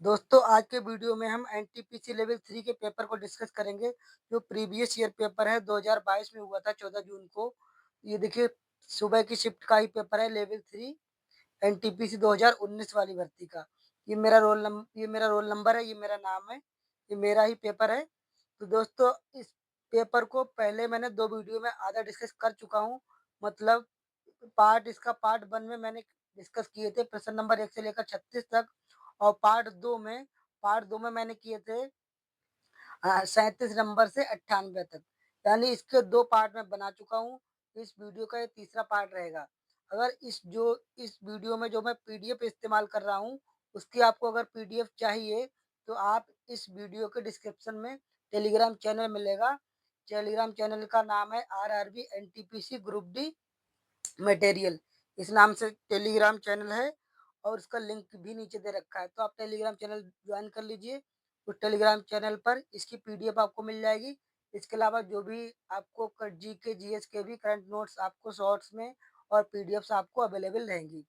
दोस्तों आज के वीडियो में हम एनटीपीसी लेवल 3 के पेपर को डिस्कस करेंगे जो प्रीवियस ईयर पेपर है 2022 में हुआ था 14 जून को। ये देखिए सुबह की शिफ्ट का ही पेपर है लेवल 3 एनटीपीसी 2019 वाली भर्ती का। ये मेरा रोल नंबर है, ये मेरा नाम है, ये मेरा ही पेपर है। तो दोस्तों इस पेपर को पहले मैंने 2 वीडियो में आधा डिस्कस कर चुका हूँ। मतलब पार्ट 1 में मैंने डिस्कस किए थे प्रश्न नंबर 1 से लेकर 36 तक और पार्ट 2 में मैंने किए थे 37 नंबर से 98 तक। यानी इसके 2 पार्ट मैं बना चुका हूँ। इस वीडियो का ये तीसरा पार्ट रहेगा। अगर इस वीडियो में जो मैं पीडीएफ इस्तेमाल कर रहा हूँ, उसकी आपको अगर पीडीएफ चाहिए, तो आप इस वीडियो के डिस्क्रिप्शन में टेलीग्राम चैनल मिलेगा। टेलीग्राम चैनल का नाम है RRB NTPC group D material. इस नाम से टेलीग्राम चैनल है और उसका लिंक भी नीचे दे रखा है, तो आप टेलीग्राम चैनल ज्वाइन कर लीजिए। उस टेलीग्राम चैनल पर इसकी पीडीएफ आपको मिल जाएगी। इसके अलावा जो भी आपको जी के जीएस के भी करंट नोट्स आपको शॉर्ट्स में और पीडीएफ्स आपको अवेलेबल रहेंगी।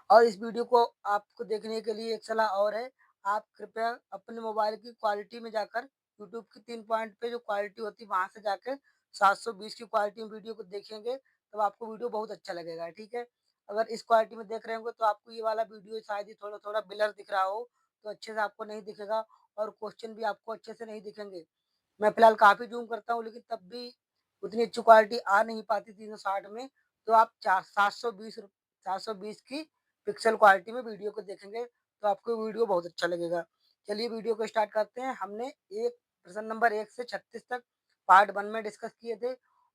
और इस वीडियो को आपको देखने के लिए एक सलाह और है, आप कृपया अपने मोबाइल की क्वालिटी में जाकर यूट्यूब की 3 पॉइंट पे जो क्वालिटी होती है वहाँ से जाकर 720 की क्वालिटी में वीडियो को देखेंगे, तब आपको वीडियो बहुत अच्छा लगेगा, ठीक है? अगर इस क्वालिटी में देख रहे होंगे तो आपको ये वाला वीडियो शायद ही थोड़ा-थोड़ा ब्लर दिख रहा हो, तो अच्छे से आपको नहीं दिखेगा और क्वेश्चन भी आपको अच्छे से नहीं दिखेंगे। मैं फिलहाल काफ़ी ज़ूम करता हूँ लेकिन तब भी उतनी अच्छी क्वालिटी आ नहीं पाती 360 में, तो आप चा 720 की पिक्सल क्वालिटी में वीडियो को देखेंगे तो आपको वीडियो बहुत अच्छा लगेगा। चलिए वीडियो को स्टार्ट करते हैं। हमने एक प्रश्न नंबर 1 से 36 तक पार्ट 1 में डिस्कस किए थे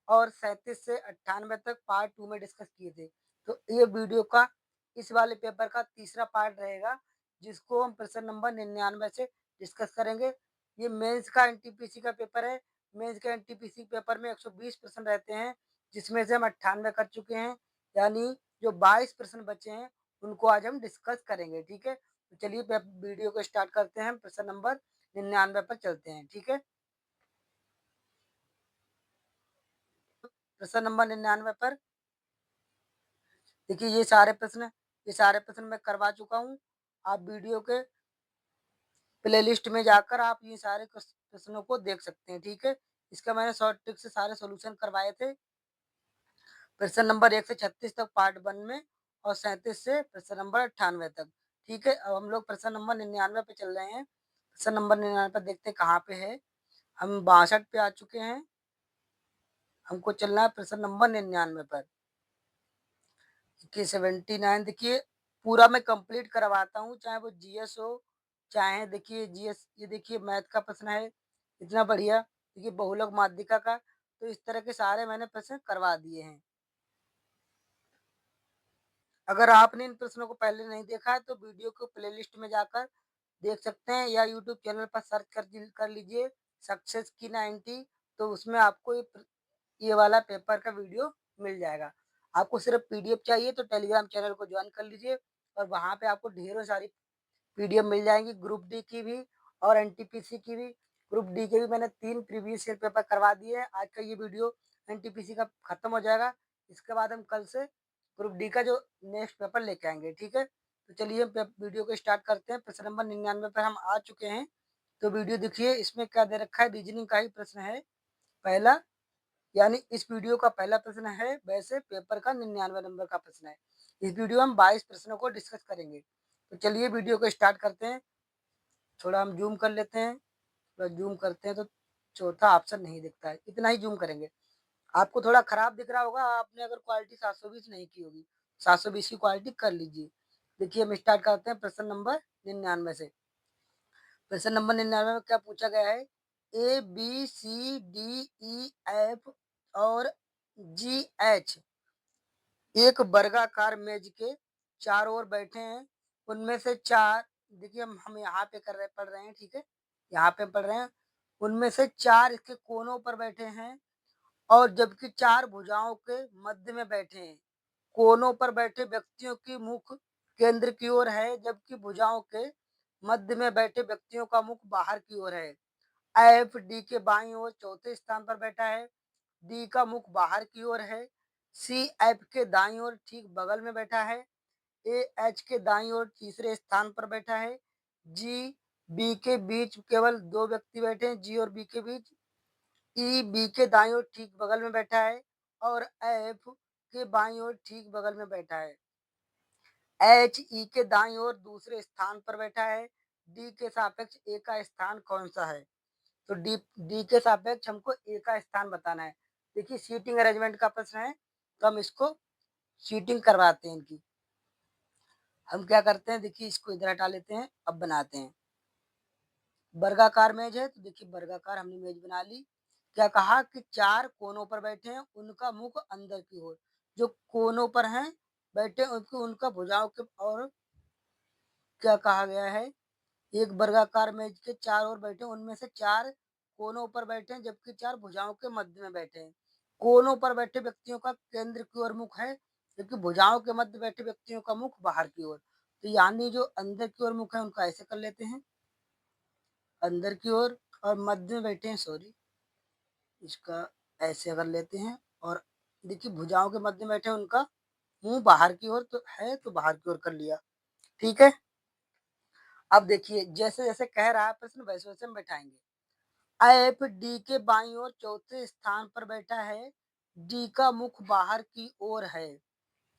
और 37 से 98 तक पार्ट 2 में डिस्कस किए थे। तो ये वीडियो का इस वाले पेपर का तीसरा पार्ट रहेगा, जिसको हम प्रश्न नंबर 99 से डिस्कस करेंगे। ये मेंस का एनटीपीसी का पेपर है। मेंस के एनटीपीसी पेपर में 120 प्रश्न रहते हैं, जिसमें से हम 98 कर चुके हैं। यानी जो 22 प्रश्न बचे हैं उनको आज हम डिस्कस करेंगे, ठीक है? तो चलिए वीडियो को स्टार्ट करते हैं। प्रश्न नंबर 99 पर चलते हैं, ठीक है? प्रश्न नंबर 99 पर देखिए ये सारे प्रश्न मैं करवा चुका हूँ। आप वीडियो के प्लेलिस्ट में जाकर आप ये सारे प्रश्नों को देख सकते हैं, ठीक है? इसका मैंने शॉर्ट ट्रिक से सारे सॉल्यूशन करवाए थे। प्रश्न नंबर 1 से 36 तक पार्ट 1 में और 37 से प्रश्न नंबर 98 तक, ठीक है? अब हम लोग प्रश्न नंबर 99 पे चल रहे हैं। प्रश्न नंबर 99 पर देखते हैं कहाँ पे है। हम 62 पे आ चुके हैं। हमको चलना है प्रश्न नंबर 99 पर। देखिए 79 देखिए पूरा मैं कंप्लीट करवाता हूँ, चाहे वो जीएस हो, चाहे देखिए जीएस ये देखिए मैथ का प्रश्न है, इतना बढ़िया। देखिए बहुलक माध्यिका का, तो इस तरह के सारे मैंने प्रश्न करवा दिए हैं। अगर आपने इन प्रश्नों को पहले नहीं देखा है तो वीडियो को प्लेलिस्ट में जाकर देख सकते हैं या यूट्यूब चैनल पर सर्च कर लीजिए सक्सेस की 90। तो उसमें आपको ये वाला पेपर का वीडियो मिल जाएगा। आपको सिर्फ पीडीएफ चाहिए तो टेलीग्राम चैनल को ज्वाइन कर लीजिए और वहाँ पे आपको ढेरों सारी पीडीएफ मिल जाएंगी, ग्रुप डी की भी और एनटीपीसी की भी। ग्रुप डी के भी मैंने 3 प्रीवियस ईयर पेपर करवा दिए हैं। आज का ये वीडियो एनटीपीसी का खत्म हो जाएगा। इसके बाद हम कल से ग्रुप डी का जो नेक्स्ट पेपर लेके आएंगे, ठीक है? तो चलिए हम वीडियो को स्टार्ट करते हैं। प्रश्न नंबर 99 पर हम आ चुके हैं। तो वीडियो देखिए, इसमें क्या दे रखा है, रीजनिंग का ही प्रश्न है पहला। यानी इस वीडियो का पहला प्रश्न है, वैसे पेपर का 99 नंबर का प्रश्न है। इस वीडियो में हम 22 प्रश्नों को डिस्कस करेंगे। तो चलिए वीडियो को स्टार्ट करते हैं। थोड़ा हम जूम कर लेते हैं। थोड़ा जूम करते हैं तो चौथा ऑप्शन नहीं दिखता है, इतना ही जूम करेंगे। आपको थोड़ा खराब दिख रहा होगा, आपने अगर क्वालिटी 720 नहीं की होगी। 720 की क्वालिटी कर लीजिए। देखिए हम स्टार्ट करते हैं प्रश्न नंबर 99 से। प्रश्न नंबर 99 में क्या पूछा गया है, A B C D E F और जी एच एक वर्गाकार मेज के चारों ओर बैठे हैं। उनमें से चार, देखिए हम यहाँ पे पढ़ रहे हैं, ठीक है? यहाँ पे पढ़ रहे हैं। उनमें से चार इसके कोनों पर बैठे हैं और जबकि चार भुजाओं के मध्य में बैठे हैं। कोनों पर बैठे व्यक्तियों की मुख केंद्र की ओर है, जबकि भुजाओं के मध्य में बैठे व्यक्तियों का मुख बाहर की ओर है। एफ डी के बाईं ओर चौथे स्थान पर बैठा है। डी का मुख बाहर की ओर है। सी एफ के दाईं ओर ठीक बगल में बैठा है। ए एच के दाईं ओर तीसरे स्थान पर बैठा है। जी, बी के बीच केवल 2 व्यक्ति बैठे हैं, जी और बी के बीच। ई, बी के दाईं ओर ठीक बगल में बैठा है और एफ के बाईं ओर ठीक बगल में बैठा है। एच, ई के दाईं ओर दूसरे स्थान पर बैठा है। डी के सापेक्ष ए का स्थान कौन-सा है? तो डी के सापेक्ष हमको ए का स्थान बताना है। देखिए सीटिंग अरेंजमेंट का प्रश्न है, तो हम इसको सीटिंग करवाते हैं इनकी। हम क्या करते हैं, देखिए इसको इधर हटा लेते हैं, अब बनाते हैं। वर्गाकार मेज है, तो देखिए वर्गाकार हमने मेज बना ली। क्या कहा कि 4 कोनों पर बैठे हैं, उनका मुख अंदर की ओर। जो कोनों पर हैं बैठे उनको उनका भुजाओं के और क्या कहा गया है, एक वर्गाकार मेज के 4 ओर बैठे हैं, उनमें से 4 कोनों पर बैठे हैं, जबकि 4 भुजाओं के मध्य में बैठे हैं। कोनों पर बैठे व्यक्तियों का केंद्र की ओर मुख है, जबकि भुजाओं के मध्य बैठे व्यक्तियों का मुख बाहर की ओर। तो यानी जो अंदर की ओर मुख है उनका ऐसे कर लेते हैं, अंदर की ओर, और मध्य में बैठे हैं, सॉरी, इसका ऐसे अगर लेते हैं, और देखिए भुजाओं के मध्य में बैठे हैं, उनका मुंह बाहर की ओर तो है, तो बाहर की ओर कर लिया। ठीक है। अब देखिए जैसे जैसे कह रहा है प्रश्न वैसे वैसे हम बैठाएंगे। एफ डी के बाईं ओर चौथे स्थान पर बैठा है। डी का मुख बाहर की ओर है।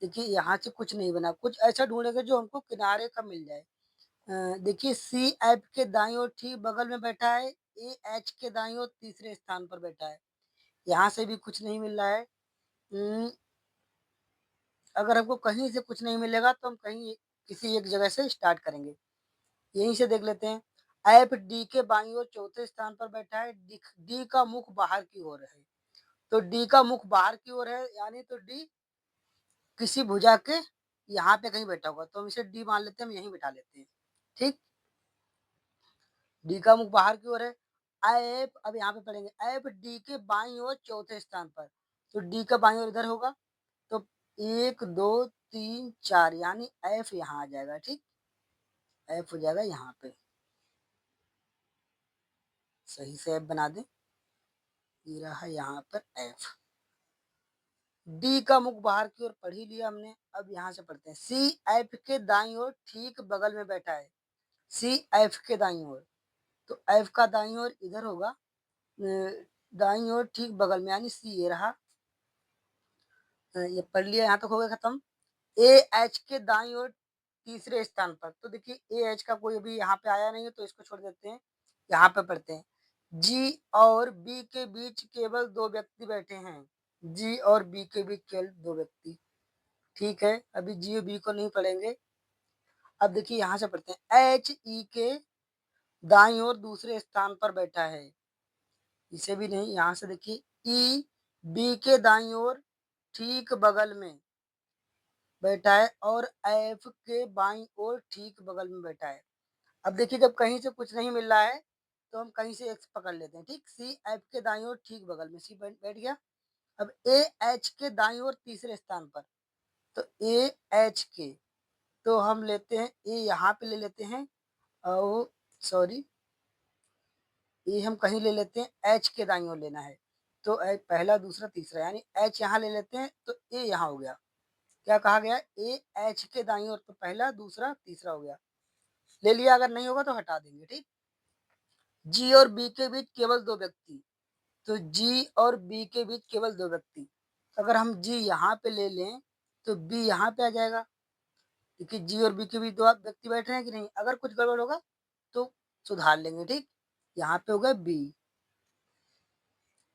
देखिए यहाँ से कुछ नहीं बना, कुछ ऐसा ढूंढेंगे जो हमको किनारे का मिल जाए। देखिए सी एफ के दाईं ओर ठीक बगल में बैठा है। ए एच के दाईं ओर तीसरे स्थान पर बैठा है। यहाँ से भी कुछ नहीं मिल रहा है। अगर हमको कहीं से कुछ नहीं मिलेगा तो हम कहीं किसी एक जगह से स्टार्ट करेंगे। यहीं से देख लेते हैं। एफ डी के बाईं ओर चौथे स्थान पर बैठा है। डी का मुख बाहर की ओर है। तो डी का मुख बाहर की ओर है, यानी तो डी किसी भुजा के यहाँ पे कहीं बैठा होगा, तो हम इसे डी मान लेते हैं, हम यहीं बैठा लेते हैं। ठीक। डी का मुख बाहर की ओर है। एफ, अब यहाँ पे पढ़ेंगे, एफ डी के बाईं ओर चौथे स्थान पर। तो डी का बाईं ओर इधर होगा, तो 1 2 3 4, यानी एफ यहाँ आ जाएगा। ठीक, एफ हो जाएगा यहाँ पे, सही से एफ बना दें, ये रहा यहाँ पर एफ। डी का मुख बाहर की ओर पढ़ ही लिया हमने। अब यहाँ से पढ़ते हैं, सी एफ के दाईं ओर ठीक बगल में बैठा है। सी एफ के दाईं ओर, तो एफ का दाईं ओर इधर होगा, दाईं ओर ठीक बगल में, यानी सी ये रहा। ये पढ़ लिया, यहाँ तक हो गया खत्म। ए एच के दाईं ओर तीसरे स्थान पर, तो देखिए ए एच का कोई अभी यहाँ पे आया नहीं है, तो इसको छोड़ देते हैं। यहाँ पे पढ़ते हैं, जी और बी के बीच केवल 2 व्यक्ति बैठे हैं। जी और बी के बीच केवल 2 व्यक्ति। ठीक है, अभी जी और बी को नहीं पढ़ेंगे। अब देखिए यहाँ से पढ़ते हैं, एच ई के दाईं ओर दूसरे स्थान पर बैठा है। इसे भी नहीं, यहाँ से देखिए, ई बी के दाईं ओर ठीक बगल में बैठा है और एफ के बाईं ओर ठीक बगल में बैठा है। अब देखिए जब कहीं से कुछ नहीं मिल रहा है, तो हम कहीं से एक्स पकड़ लेते हैं। ठीक, सी एफ के दाईं ओर ठीक बगल में, सी बैठ गया। अब ए एच के दाईं ओर तीसरे स्थान पर, तो ए एच के, तो हम लेते हैं ए यहाँ पे ले लेते हैं, और सॉरी, ए हम कहीं ले लेते हैं, एच के दाईं ओर लेना है, तो पहला दूसरा तीसरा, यानी एच यहाँ ले लेते हैं, तो ए यहाँ हो गया। क्या कहा गया, ए एच के दाईं ओर, तो पहला दूसरा तीसरा हो गया, ले लिया। अगर नहीं होगा तो हटा देंगे। ठीक, जी और बी के बीच केवल 2 व्यक्ति, तो जी और बी के बीच केवल 2 व्यक्ति। अगर हम जी यहाँ पे ले लें, तो बी यहाँ पे आ जाएगा, क्योंकि जी और बी के बीच 2 व्यक्ति बैठ रहे हैं कि नहीं। अगर कुछ गड़बड़ होगा तो सुधार लेंगे। ठीक, यहाँ पे हो गया बी।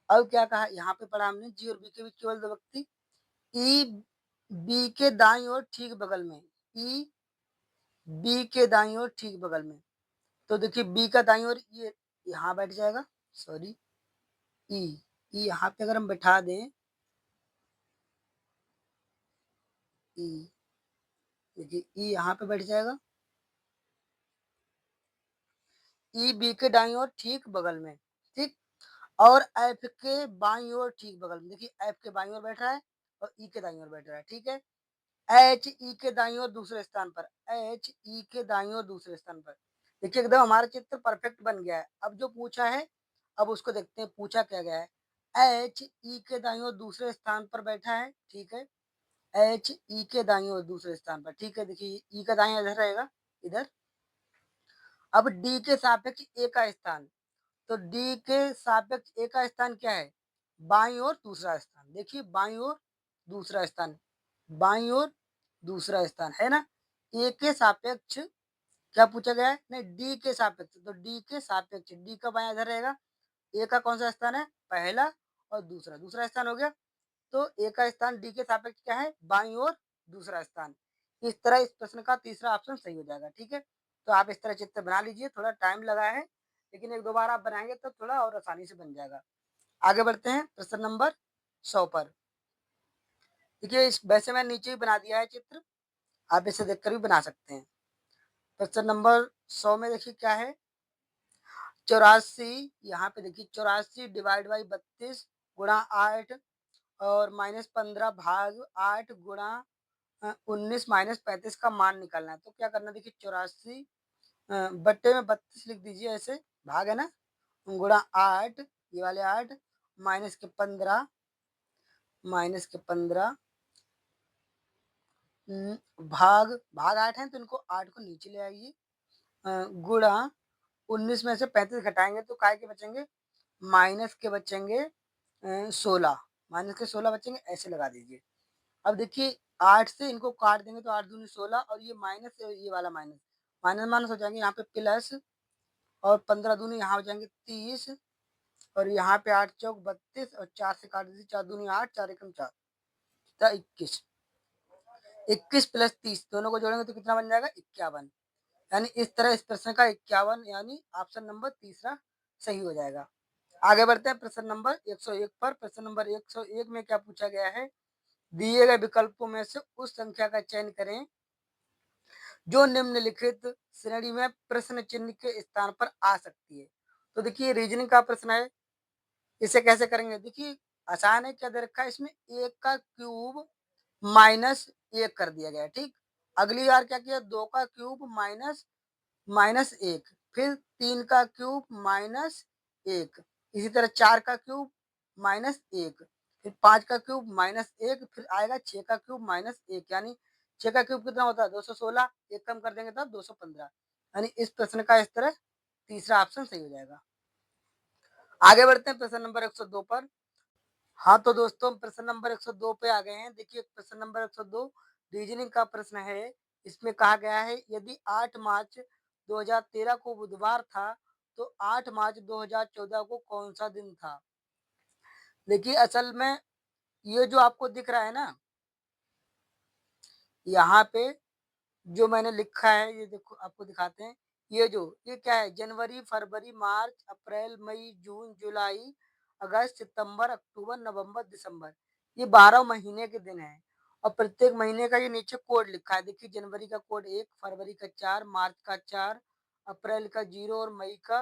अब क्या कहा, यहाँ पे पढ़ा हमने, जी और बी के बीच केवल 2 व्यक्ति। ई बी के दाईं ओर ठीक बगल में, ई बी के दाईं ओर ठीक बगल में, तो देखिए बी का दाईं ओर ये यहाँ बैठ जाएगा, सॉरी, ई, ई यहाँ पे अगर हम बैठा दें, ई, देखिए ई यहाँ पे बैठ जाएगा, ई बी के दाईं ओर ठीक बगल में। ठीक, और एफ के बाईं ओर ठीक बगल में, देखिए एफ के बाईं ओर बैठ रहा है और ई के दाईं ओर बैठ रहा है। ठीक है, एच ई के दाईं ओर दूसरे स्थान पर, एच ई के दाईं ओर दूसरे स्थान पर। देखिए एकदम हमारा चित्र परफेक्ट बन गया है। अब जो पूछा है, अब उसको देखते हैं पूछा क्या गया है। एच ई के दाईं ओर दूसरे स्थान पर बैठा है। ठीक है, एच ई के दाईं ओर दूसरे स्थान पर। ठीक है, देखिए ई का दाईं इधर रहेगा, इधर। अब डी के सापेक्ष ए का स्थान, तो डी के सापेक्ष ए का स्थान क्या है? बाईं ओर दूसरा स्थान। देखिए बाईं ओर दूसरा स्थान, बाईं ओर दूसरा स्थान है ना। ए के सापेक्ष क्या पूछा गया है? नहीं, डी के सापेक्ष, तो डी के सापेक्ष, डी का बायां इधर रहेगा। ए का कौन सा स्थान है? पहला, और दूसरा, दूसरा स्थान हो गया। तो ए का स्थान डी के सापेक्ष क्या है? बाईं ओर दूसरा स्थान। इस तरह इस प्रश्न का तीसरा ऑप्शन सही हो जाएगा। ठीक है, तो आप इस तरह चित्र बना लीजिए। थोड़ा टाइम लगा है, लेकिन एक दो बार आप बनाएंगे तो थोड़ा और आसानी से बन जाएगा। आगे बढ़ते हैं प्रश्न नंबर 100 पर। देखिए वैसे मैं नीचे ही बना दिया है चित्र, आप इसे देखकर भी बना सकते हैं। प्रश्न नंबर 100 में देखिए क्या है? 84, यहाँ पे देखिए 84 डिवाइड बाई 32 गुणा 8 और -15 भाग 8 गुणा 19 -35 का मान निकालना है। तो क्या करना है? देखिए 84 बट्टे में 32 लिख दीजिए, ऐसे भाग है ना, गुणा 8, ये वाले 8 माइनस के 15, माइनस के 15 भाग भाग 8 है, तो इनको 8 को नीचे ले आइए, गुणा 19 में से 35 घटाएंगे तो काय के बचेंगे? माइनस के बचेंगे 16, माइनस के 16 बचेंगे, ऐसे लगा दीजिए। अब देखिए 8 से इनको काट देंगे तो 8 दूनी 16, और ये माइनस से ये वाला माइनस, माइनस माइनस हो जाएंगे, यहाँ पे प्लस, और 15 दूनी यहाँ हो जाएंगे 30, और यहाँ पे 8 चौक 32, और 4 से काट दीजिए, 4 दूनी 8, 4 एकम 4, 21, 21 प्लस 30 दोनों को जोड़ेंगे तो कितना बन जाएगा? 51। यानी इस तरह इस प्रश्न का 51, यानी ऑप्शन नंबर तीसरा सही हो जाएगा। आगे बढ़ते हैं प्रश्न नंबर 101 पर। प्रश्न नंबर 101 में क्या पूछा गया है? दिए गए विकल्पों में से उस संख्या का चयन करें जो निम्नलिखित श्रेणी में प्रश्न चिन्ह के स्थान पर आ सकती है। तो देखिए रीजनिंग का प्रश्न है, इसे कैसे करेंगे? देखिए आसान है, क्या दे रखा है इसमें? 1 का क्यूब माइनस 1 कर दिया गया, ठीक। अगली बार क्या किया? 2 का क्यूब माइनस माइनस 1, फिर 3 का क्यूब माइनस 1, इसी तरह 4 का क्यूब माइनस 1, फिर 5 का क्यूब माइनस 1, फिर आएगा 6 का क्यूब माइनस 1, यानी 6 का क्यूब कितना होता है? 216, एक कम कर देंगे तब 215, यानी इस प्रश्न का इस तरह तीसरा ऑप्शन सही हो जाएगा। आगे बढ़ते हैं प्रश्न नंबर 102 पर। हाँ तो दोस्तों प्रश्न नंबर 102 पे आ गए हैं। देखिए प्रश्न नंबर 102 रीजनिंग का प्रश्न है। इसमें कहा गया है यदि 8 मार्च 2013 को बुधवार था तो 8 मार्च 2014 को कौन सा दिन था? देखिए असल में ये जो आपको दिख रहा है ना, यहाँ पे जो मैंने लिखा है, ये देखो आपको दिखाते हैं। ये क्या है? जनवरी, फरवरी, मार्च, अप्रैल, मई, जून, जुलाई, अगस्त, सितंबर, अक्टूबर, नवंबर, दिसंबर, ये 12 महीने के दिन हैं, और प्रत्येक महीने का ये नीचे कोड लिखा है। देखिए जनवरी का कोड 1, फरवरी का 4, मार्च का 4, अप्रैल का 0, और मई का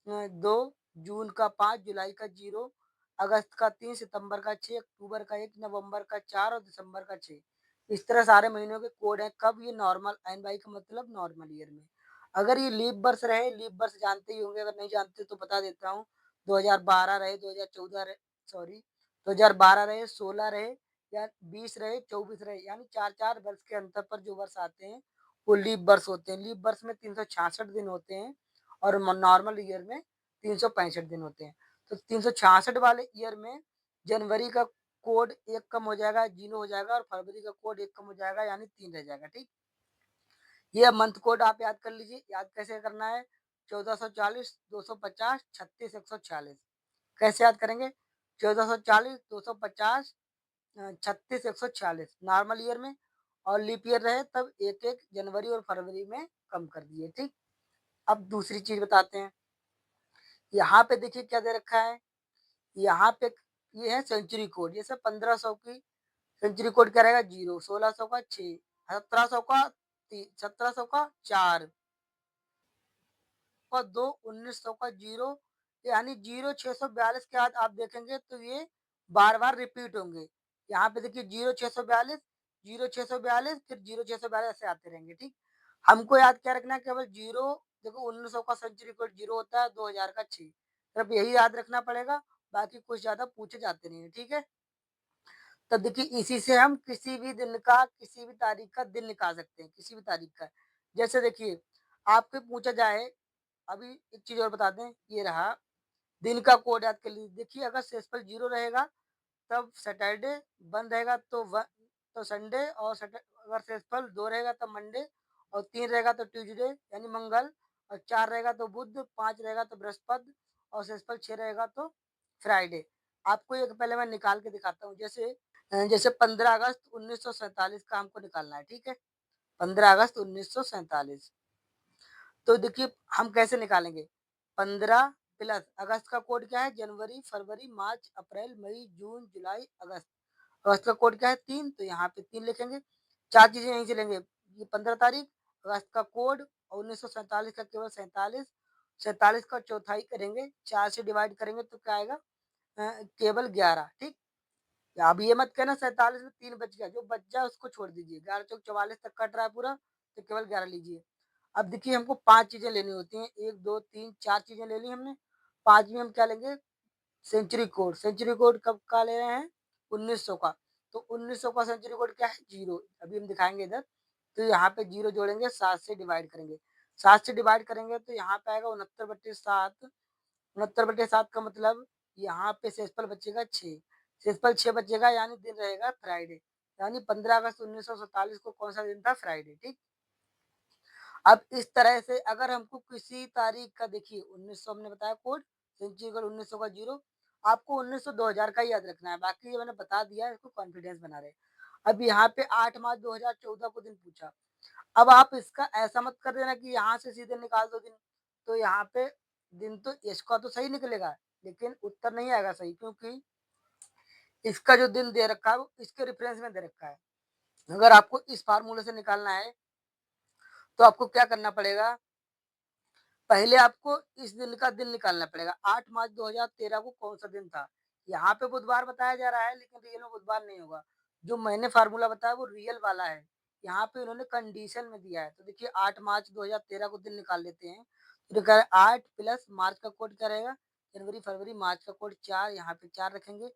2, जून का 5, जुलाई का 0, अगस्त का 3, सितंबर का 6, अक्टूबर का 1, नवंबर का 4, और दिसंबर का 6। इस तरह सारे महीनों के कोड हैं। कब? ये नॉर्मल एन वाई का मतलब नॉर्मल ईयर में। अगर ये लीप वर्ष रहे, लीप वर्ष जानते ही होंगे, अगर नहीं जानते तो बता देता हूँ। 2012 रहे, 2014 रहे, सॉरी 2012 रहे, 16 रहे, या 20 रहे, 24 रहे, यानी 4-4 वर्ष के अंतर पर जो वर्ष आते हैं वो लीप वर्ष होते हैं। लीप वर्ष में 366 दिन होते हैं, और नॉर्मल ईयर में 365 दिन होते हैं। तो 366 वाले ईयर में जनवरी का कोड 1 कम हो जाएगा, 0 हो जाएगा, और फरवरी का कोड 1 कम हो जाएगा, यानी 3 रह जाएगा, ठीक। ये मंथ कोड आप याद कर लीजिए। याद कैसे करना है? 1440, 250, 36, 146। कैसे याद करेंगे? 1440, 250, 36, 146 नॉर्मल ईयर में, और लीप ईयर रहे तब एक एक जनवरी और फरवरी में कम कर दिए, ठीक। अब दूसरी चीज बताते हैं। यहाँ पे देखिए क्या दे रखा है? यहाँ पे ये है सेंचुरी कोड। जैसे 1500 की सेंचुरी कोड क्या रहेगा? 0, 1600 का 6, 1700 का 1700 का 4, का 2, 1900 का 0, यानी 0 642 के बाद आप देखेंगे तो ये बार बार रिपीट होंगे। यहाँ पे देखिए 0 642, 0 642, फिर 0 642 ऐसे आते रहेंगे, ठीक। हमको याद क्या रखना है? केवल 0, देखो 1900 का सेंचुरी कोड 0 होता है, 2000 का 6, सिर्फ यही याद रखना पड़ेगा, बाकी कुछ ज्यादा पूछे जाते नहीं है, ठीक है। तो देखिए इसी से हम किसी भी दिन का, किसी भी तारीख का दिन निकाल सकते हैं, किसी भी तारीख का। जैसे देखिए आपके पूछा जाए अभी एक चीज़ और बता दें, ये रहा दिन का कोड याद कर लीजिए। देखिए अगर शेषफल 0 रहेगा तब सैटरडे, बंद रहेगा तो संडे, और अगर शेषफल 2 रहेगा तब मंडे, और 3 रहेगा तो ट्यूसडे यानी मंगल, और 4 रहेगा तो बुध, 5 रहेगा तो बृहस्पति, और शेषफल 6 रहेगा तो फ्राइडे। आपको एक पहले मैं निकाल के दिखाता हूँ। जैसे 15 अगस्त 1947 का हमको निकालना है, ठीक है? 15 अगस्त 1947। तो देखिए हम कैसे निकालेंगे? 15 प्लस अगस्त का कोड क्या है? जनवरी, फरवरी, मार्च, अप्रैल, मई, जून, जुलाई, अगस्त। अगस्त का कोड क्या है? 3, तो यहाँ पे 3 लिखेंगे। 4 चीज़ें यहीं से लेंगे। ये 15 तारीख, अगस्त का कोड, और 1947 का केवल 47। 47 का चौथाई करेंगे, 4 से डिवाइड करेंगे तो क्या आएगा? केवल 11, ठीक? अब ये मत कहना 47 में 3 बच गया, जो बच जाए उसको छोड़ दीजिए। 11 चौक 44 तक कट रहा है पूरा, तो केवल 11 लीजिए। अब देखिए हमको 5 चीज़ें लेनी होती हैं। 1, 2, 3, 4 चीज़ें ले ली हमने। 5वीं हम क्या लेंगे? Century code. सेंचुरी कोड कब का ले रहे हैं? 1900 का। तो 1900 का सेंचुरी कोड क्या है? 0। अभी हम दिखाएँगे इधर। तो यहाँ पे 0 जोड़ेंगे, 7 से डिवाइड करेंगे। 7 से डिवाइड करेंगे तो यहाँ पे आएगा 69/7। 69/7 का मतलब यहाँ पे शेषफल बचेगा 6। शेषफल 6 बचेगा यानी दिन रहेगा फ्राइडे। यानी 15 अगस्त 1947 को कौन सा दिन था? फ्राइडे, ठीक? अब इस तरह से अगर हमको किसी तारीख का, देखिए 1900 हमने बताया कोड, सेंचुरी कोड 1900 का 0। आपको 1900 2000 का ही याद रखना है, बाकी ये मैंने बता दिया है, इसको कॉन्फिडेंस बना रहे। अब यहाँ पे 8 मार्च 2014 को दिन पूछा। अब आप इसका ऐसा मत कर देना कि यहाँ से सीधे निकाल दो दिन। तो यहाँ पे दिन तो इसका तो सही निकलेगा, लेकिन उत्तर नहीं आएगा सही, क्योंकि इसका जो दिन दे रखा है वो इसके रेफरेंस में दे रखा है। अगर आपको इस फार्मूले से निकालना है तो आपको क्या करना पड़ेगा? पहले आपको इस दिन का दिन निकालना पड़ेगा। 8 मार्च 2013 को कौन सा दिन था? यहाँ पे बुधवार बताया जा रहा है, लेकिन रियल में बुधवार नहीं होगा। जो मैंने फार्मूला बताया वो रियल वाला है। यहाँ पे उन्होंने कंडीशन में दिया है। तो देखिए 8 मार्च 2013 को दिन निकाल लेते हैं। तो देखा है 8 प्लस मार्च का कोड क्या रहेगा? जनवरी, फरवरी, मार्च का कोड 4, यहाँ पे 4 रखेंगे,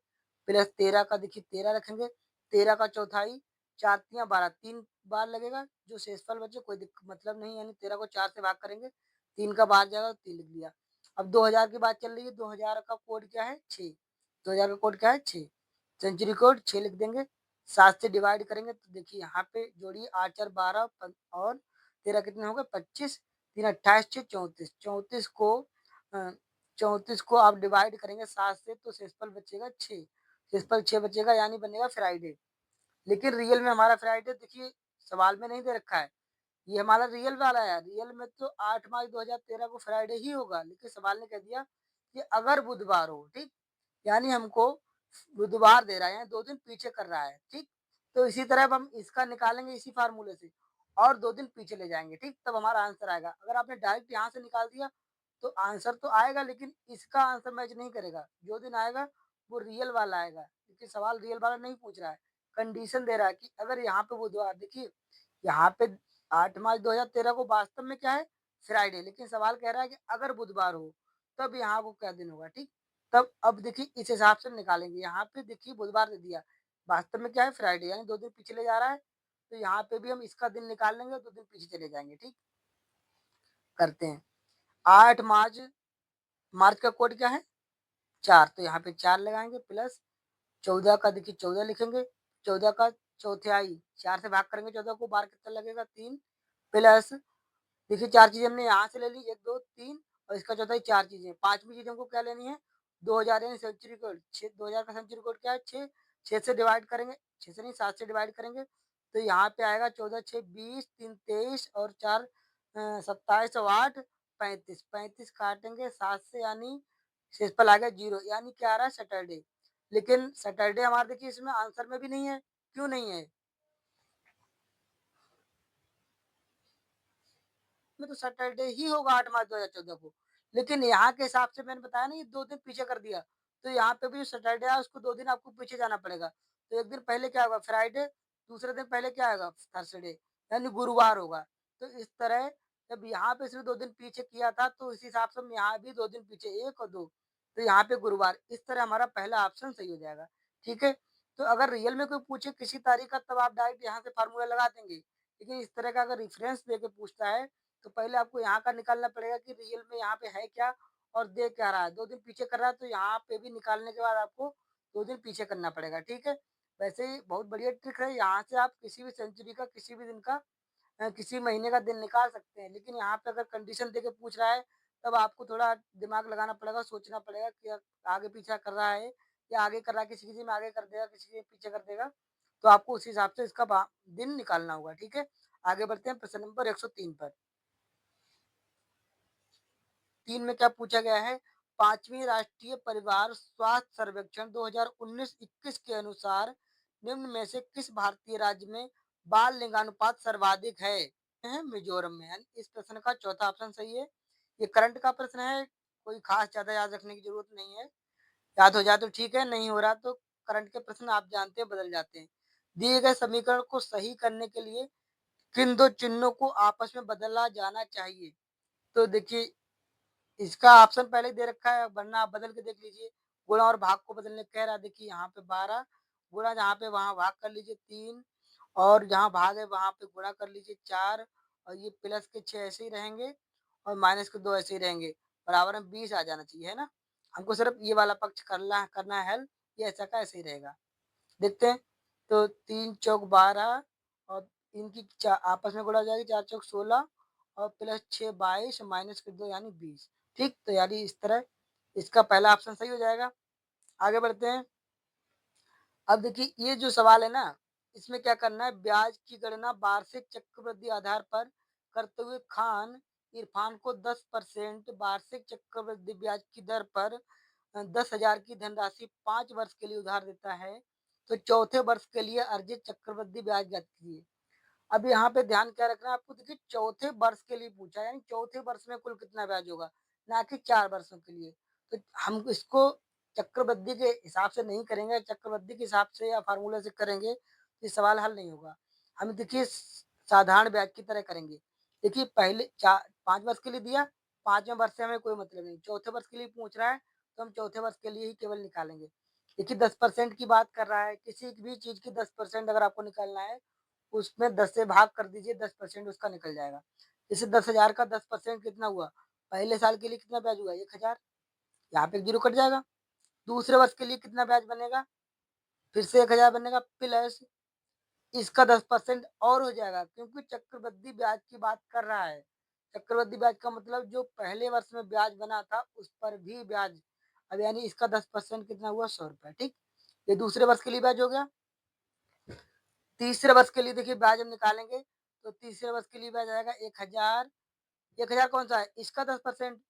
प्लस 13 का देखिए 13 रखेंगे। 13 का चौथाई, 4 तियाँ 12, 3 बार लगेगा। जो शेषफल बचे कोई मतलब नहीं, यानी 13 को 4 से भाग करेंगे, 3 का बाहर जाएगा तो 3 लिख लिया। अब 2000 की बात चल रही है, 2000 का कोड क्या है? 6। 2000 का कोड क्या है? 6। सेंचुरी कोड 6 लिख देंगे। 7 से डिवाइड करेंगे तो देखिए यहाँ पे जोड़िए, 8 4 12 और 13 कितने हो गए? 25। 3 28 6 34। 34 को आप डिवाइड करेंगे 7 से तो शेषफल बचेगा 6। शेषफल 6 बचेगा यानी बनेगा फ्राइडे। लेकिन रियल में हमारा फ्राइडे देखिए सवाल में नहीं दे रखा है। ये हमारा रियल वाला है। रियल में तो 8 मार्च 2013 को फ्राइडे ही होगा, लेकिन सवाल ने कह दिया कि अगर बुधवार हो, ठीक? यानी हमको बुधवार दे रहा है, 2 दिन पीछे कर रहा है, ठीक? तो इसी तरह अब हम इसका निकालेंगे इसी फार्मूले से, और 2 दिन पीछे ले जाएँगे, ठीक? तब हमारा आंसर आएगा। अगर आपने डायरेक्ट यहाँ से निकाल दिया तो आंसर तो आएगा, लेकिन इसका आंसर मैच नहीं करेगा। जो दिन आएगा वो रियल वाला आएगा, क्योंकि सवाल रियल वाला नहीं पूछ रहा है। कंडीशन दे रहा है कि अगर यहाँ पे बुधवार, देखिए यहाँ पे 8 मार्च 2013 को वास्तव में क्या है? फ्राइडे, लेकिन सवाल कह रहा है कि अगर बुधवार हो तब यहाँ को क्या दिन होगा, ठीक? तब अब देखिए इस हिसाब से निकालेंगे। यहाँ पे देखिए बुधवार दे दिया, वास्तव में क्या है? फ्राइडे, यानी 2 दिन पिछले जा रहा है। तो यहाँ पे भी हम इसका दिन निकाल लेंगे, 2 दिन पीछे चले जाएँगे, ठीक? करते हैं। 8 मार्च, मार्च का कोड क्या है? 4, तो यहाँ पे 4 लगाएँगे, प्लस 14 का देखिए 14 लिखेंगे। 14 का चौथाई, 4 से भाग करेंगे 14 को, बार कितना लगेगा? 3, प्लस देखिए 4 चीज़ें हमने यहाँ से ले ली, 1 2 3, और इसका चौथाई 4 चीज़ें। 5वीं चीज़ हमको क्या लेनी है? 2000 यानी सेंचुरी कोड 6। 2000 का सेंचुरी कोड क्या है? 6। 6 से डिवाइड करेंगे, 6 से नहीं 7 से डिवाइड करेंगे तो यहाँ पे आएगा 14 6 20, 3 23 और 4 27 और 8 35। 35 काटेंगे 7 से, यानी शेषफल आ गया 0, यानी क्या आ रहा है? सैटरडे। लेकिन सैटरडे हमारा देखिए इसमें आंसर में भी नहीं है। क्यों नहीं है? में तो सैटरडे ही होगा 8 मार्च 2014 को। लेकिन यहाँ के हिसाब से मैंने बताया ना, ये 2 दिन पीछे कर दिया। तो यहाँ पे भी जो सैटरडे है उसको 2 दिन आपको पीछे जाना पड़ेगा। तो 1 दिन पहले क्या होगा? फ्राइडे, दूसरे दिन पहले क्या आएगा? थर्सडे, यानी गुरुवार होगा। तो इस तरह जब यहाँ पे इसने 2 दिन पीछे किया था तो इस हिसाब से हम यहाँ भी 2 दिन पीछे, 1 और 2, तो यहाँ पे गुरुवार। इस तरह हमारा पहला ऑप्शन सही हो जाएगा। ठीक है? तो अगर रियल में कोई पूछे किसी तारीख का, तब आप डायरेक्ट यहाँ से फार्मूला लगा देंगे। लेकिन इस तरह का अगर रेफरेंस देके पूछता है तो पहले आपको यहाँ का निकालना पड़ेगा कि रियल में यहाँ पे है क्या और दे क्या रहा है। 2 दिन पीछे कर रहा है तो यहाँ पे भी निकालने के बाद आपको 2 दिन पीछे करना पड़ेगा, ठीक है? वैसे ही बहुत बढ़िया ट्रिक है, यहाँ से आप किसी भी सेंचुरी का, किसी भी दिन का किसी महीने का दिन निकाल सकते हैं। लेकिन यहाँ पे अगर कंडीशन देके पूछ रहा है, तब आपको थोड़ा दिमाग लगाना पड़ेगा, सोचना पड़ेगा कि आगे-पीछे कर रहा है या आगे कर रहा है, किसी-किसी में आगे कर देगा, किसी में पीछे कर देगा। तो आपको उस हिसाब से इसका दिन निकालना होगा, ठीक है? आगे बढ़ते हैं प्रश्न नंबर 103 पर। 3 में क्या पूछा गया है? 5वीं राष्ट्रीय परिवार स्वास्थ्य सर्वेक्षण 2019-21 के अनुसार निम्न में से किस भारतीय राज्य में बाल लिंगानुपात सर्वाधिक है? है मिजोरम में, यानी इस प्रश्न का चौथा ऑप्शन सही है। ये करंट का प्रश्न है, कोई खास ज्यादा याद रखने की जरूरत नहीं है। याद हो जाए तो ठीक है, नहीं हो रहा तो करंट के प्रश्न आप जानते हैं बदल जाते हैं। दिए गए समीकरण को सही करने के लिए किन दो चिन्हों को आपस में बदला जाना चाहिए? तो देखिए, इसका ऑप्शन पहले ही दे रखा है, वरना आप बदल के देख लीजिए। गुणा और भाग को बदलने कह रहा है, देखिए यहाँ पे 12 गुणा, जहाँ पे वहां भाग कर लीजिए 3, और जहाँ भाग है वहां पे गुणा कर लीजिए 4, और ये प्लस के 6 ऐसे ही रहेंगे और माइनस के 2 ऐसे ही रहेंगे। बराबर में 20 आ जाना चाहिए, है ना? हमको सिर्फ ये वाला पक्ष करना है हल, ये ऐसा का ऐसे ही रहेगा। देखते हैं। तो 3 चौक 12 और इनकी आपस में गुणा हो जाएगी, 4 चौक 16 और प्लस 6 22, माइनस के 2 यानी 20। ठीक, तो यानी इस तरह इसका पहला ऑप्शन सही हो जाएगा। आगे बढ़ते हैं। अब देखिए, ये जो सवाल है ना, इसमें क्या करना है, ब्याज की गणना वार्षिक चक्रवृद्धि आधार पर करते हुए खान इरफान को 10% वार्षिक चक्रवृद्धि ब्याज की दर पर 10,000 की धनराशि 5 वर्ष के लिए उधार देता है, तो चौथे वर्ष के लिए अर्जित चक्रवृद्धि ब्याज ज्ञात कीजिए। अब यहाँ पे ध्यान क्या रखना है आपको, देखिए चौथे वर्ष के लिए पूछा है, यानी चौथे वर्ष में कुल कितना ब्याज होगा, ना कि 4 वर्षों के लिए। तो हम इसको चक्रवृद्धि के हिसाब से नहीं करेंगे, चक्रवृद्धि के हिसाब से या फार्मूले से करेंगे तो ये सवाल हल नहीं होगा। हम देखिए साधारण ब्याज की तरह करेंगे। देखिए पहले 5 वर्ष के लिए दिया, 5वें वर्ष से हमें कोई मतलब नहीं, चौथे वर्ष के लिए पूछ रहा है तो हम चौथे वर्ष के लिए ही केवल निकालेंगे। देखिए 10% की बात कर रहा है, किसी भी चीज की 10% अगर आपको निकालना है, उसमें 10 से भाग कर दीजिए, 10% उसका निकल जाएगा। जैसे 10,000 का 10% कितना हुआ, पहले साल के लिए कितना ब्याज हुआ, 1,000, यहाँ पे 0 कट जाएगा। दूसरे वर्ष के लिए कितना ब्याज बनेगा, फिर से 1,000 बनेगा, प्लस इसका 10% और हो जाएगा, क्योंकि चक्रवृद्धि ब्याज की बात कर रहा है। चक्रवृद्धि ब्याज का मतलब जो पहले वर्ष में ब्याज बना था उस पर भी ब्याज। अब यानी इसका 10% कितना हुआ, 100 रुपए। ठीक, ये दूसरे वर्ष के लिए ब्याज हो गया। तीसरे वर्ष के लिए देखिए ब्याज हम निकालेंगे, तो तीसरे वर्ष के लिए ब्याज आएगा 1,000। 1,000 कौन सा है, इसका 10%,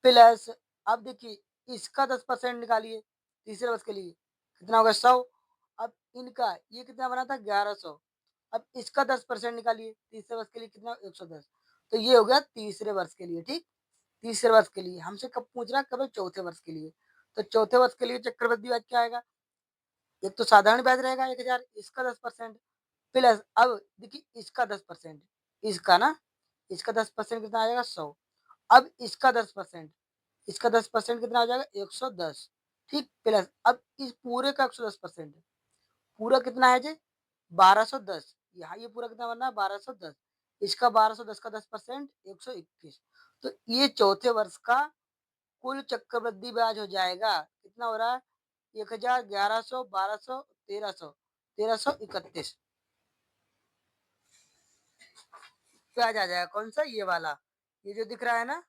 प्लस अब देखिए इसका 10% निकालिए तीसरे वर्ष के लिए, कितना होगा, 100। अब इनका ये कितना बना था, 1,100। अब इसका 10% निकालिए तीसरे वर्ष के लिए, कितना, 110। तो ये हो गया तीसरे वर्ष के लिए। ठीक, तीसरे वर्ष के लिए हमसे कब पूछ रहा है, कब, चौथे वर्ष के लिए। तो चौथे वर्ष के लिए चक्रवृद्धि ब्याज क्या आएगा, एक तो साधारण ब्याज रहेगा 1,000, इसका 10%, प्लस अब देखिए इसका 10%, इसका ना, इसका 10% कितना आ जाएगा, 100। अब इसका 10%, इसका 10% कितना हो जाएगा, 110। ठीक, प्लस अब इस पूरे का 110%, पूरा कितना है जी, 1210। यहाँ ये पूरा कितना बनना है, 1210। इसका 1210 का 10%, 121। तो ये चौथे वर्ष का कुल चक्रवृद्धि ब्याज हो जाएगा, कितना हो रहा है, 1,000, 1,100, 1,200, 1,300, 1,331 ब्याज आ जाएगा। कौन सा, ये वाला, ये जो दिख रहा है ना,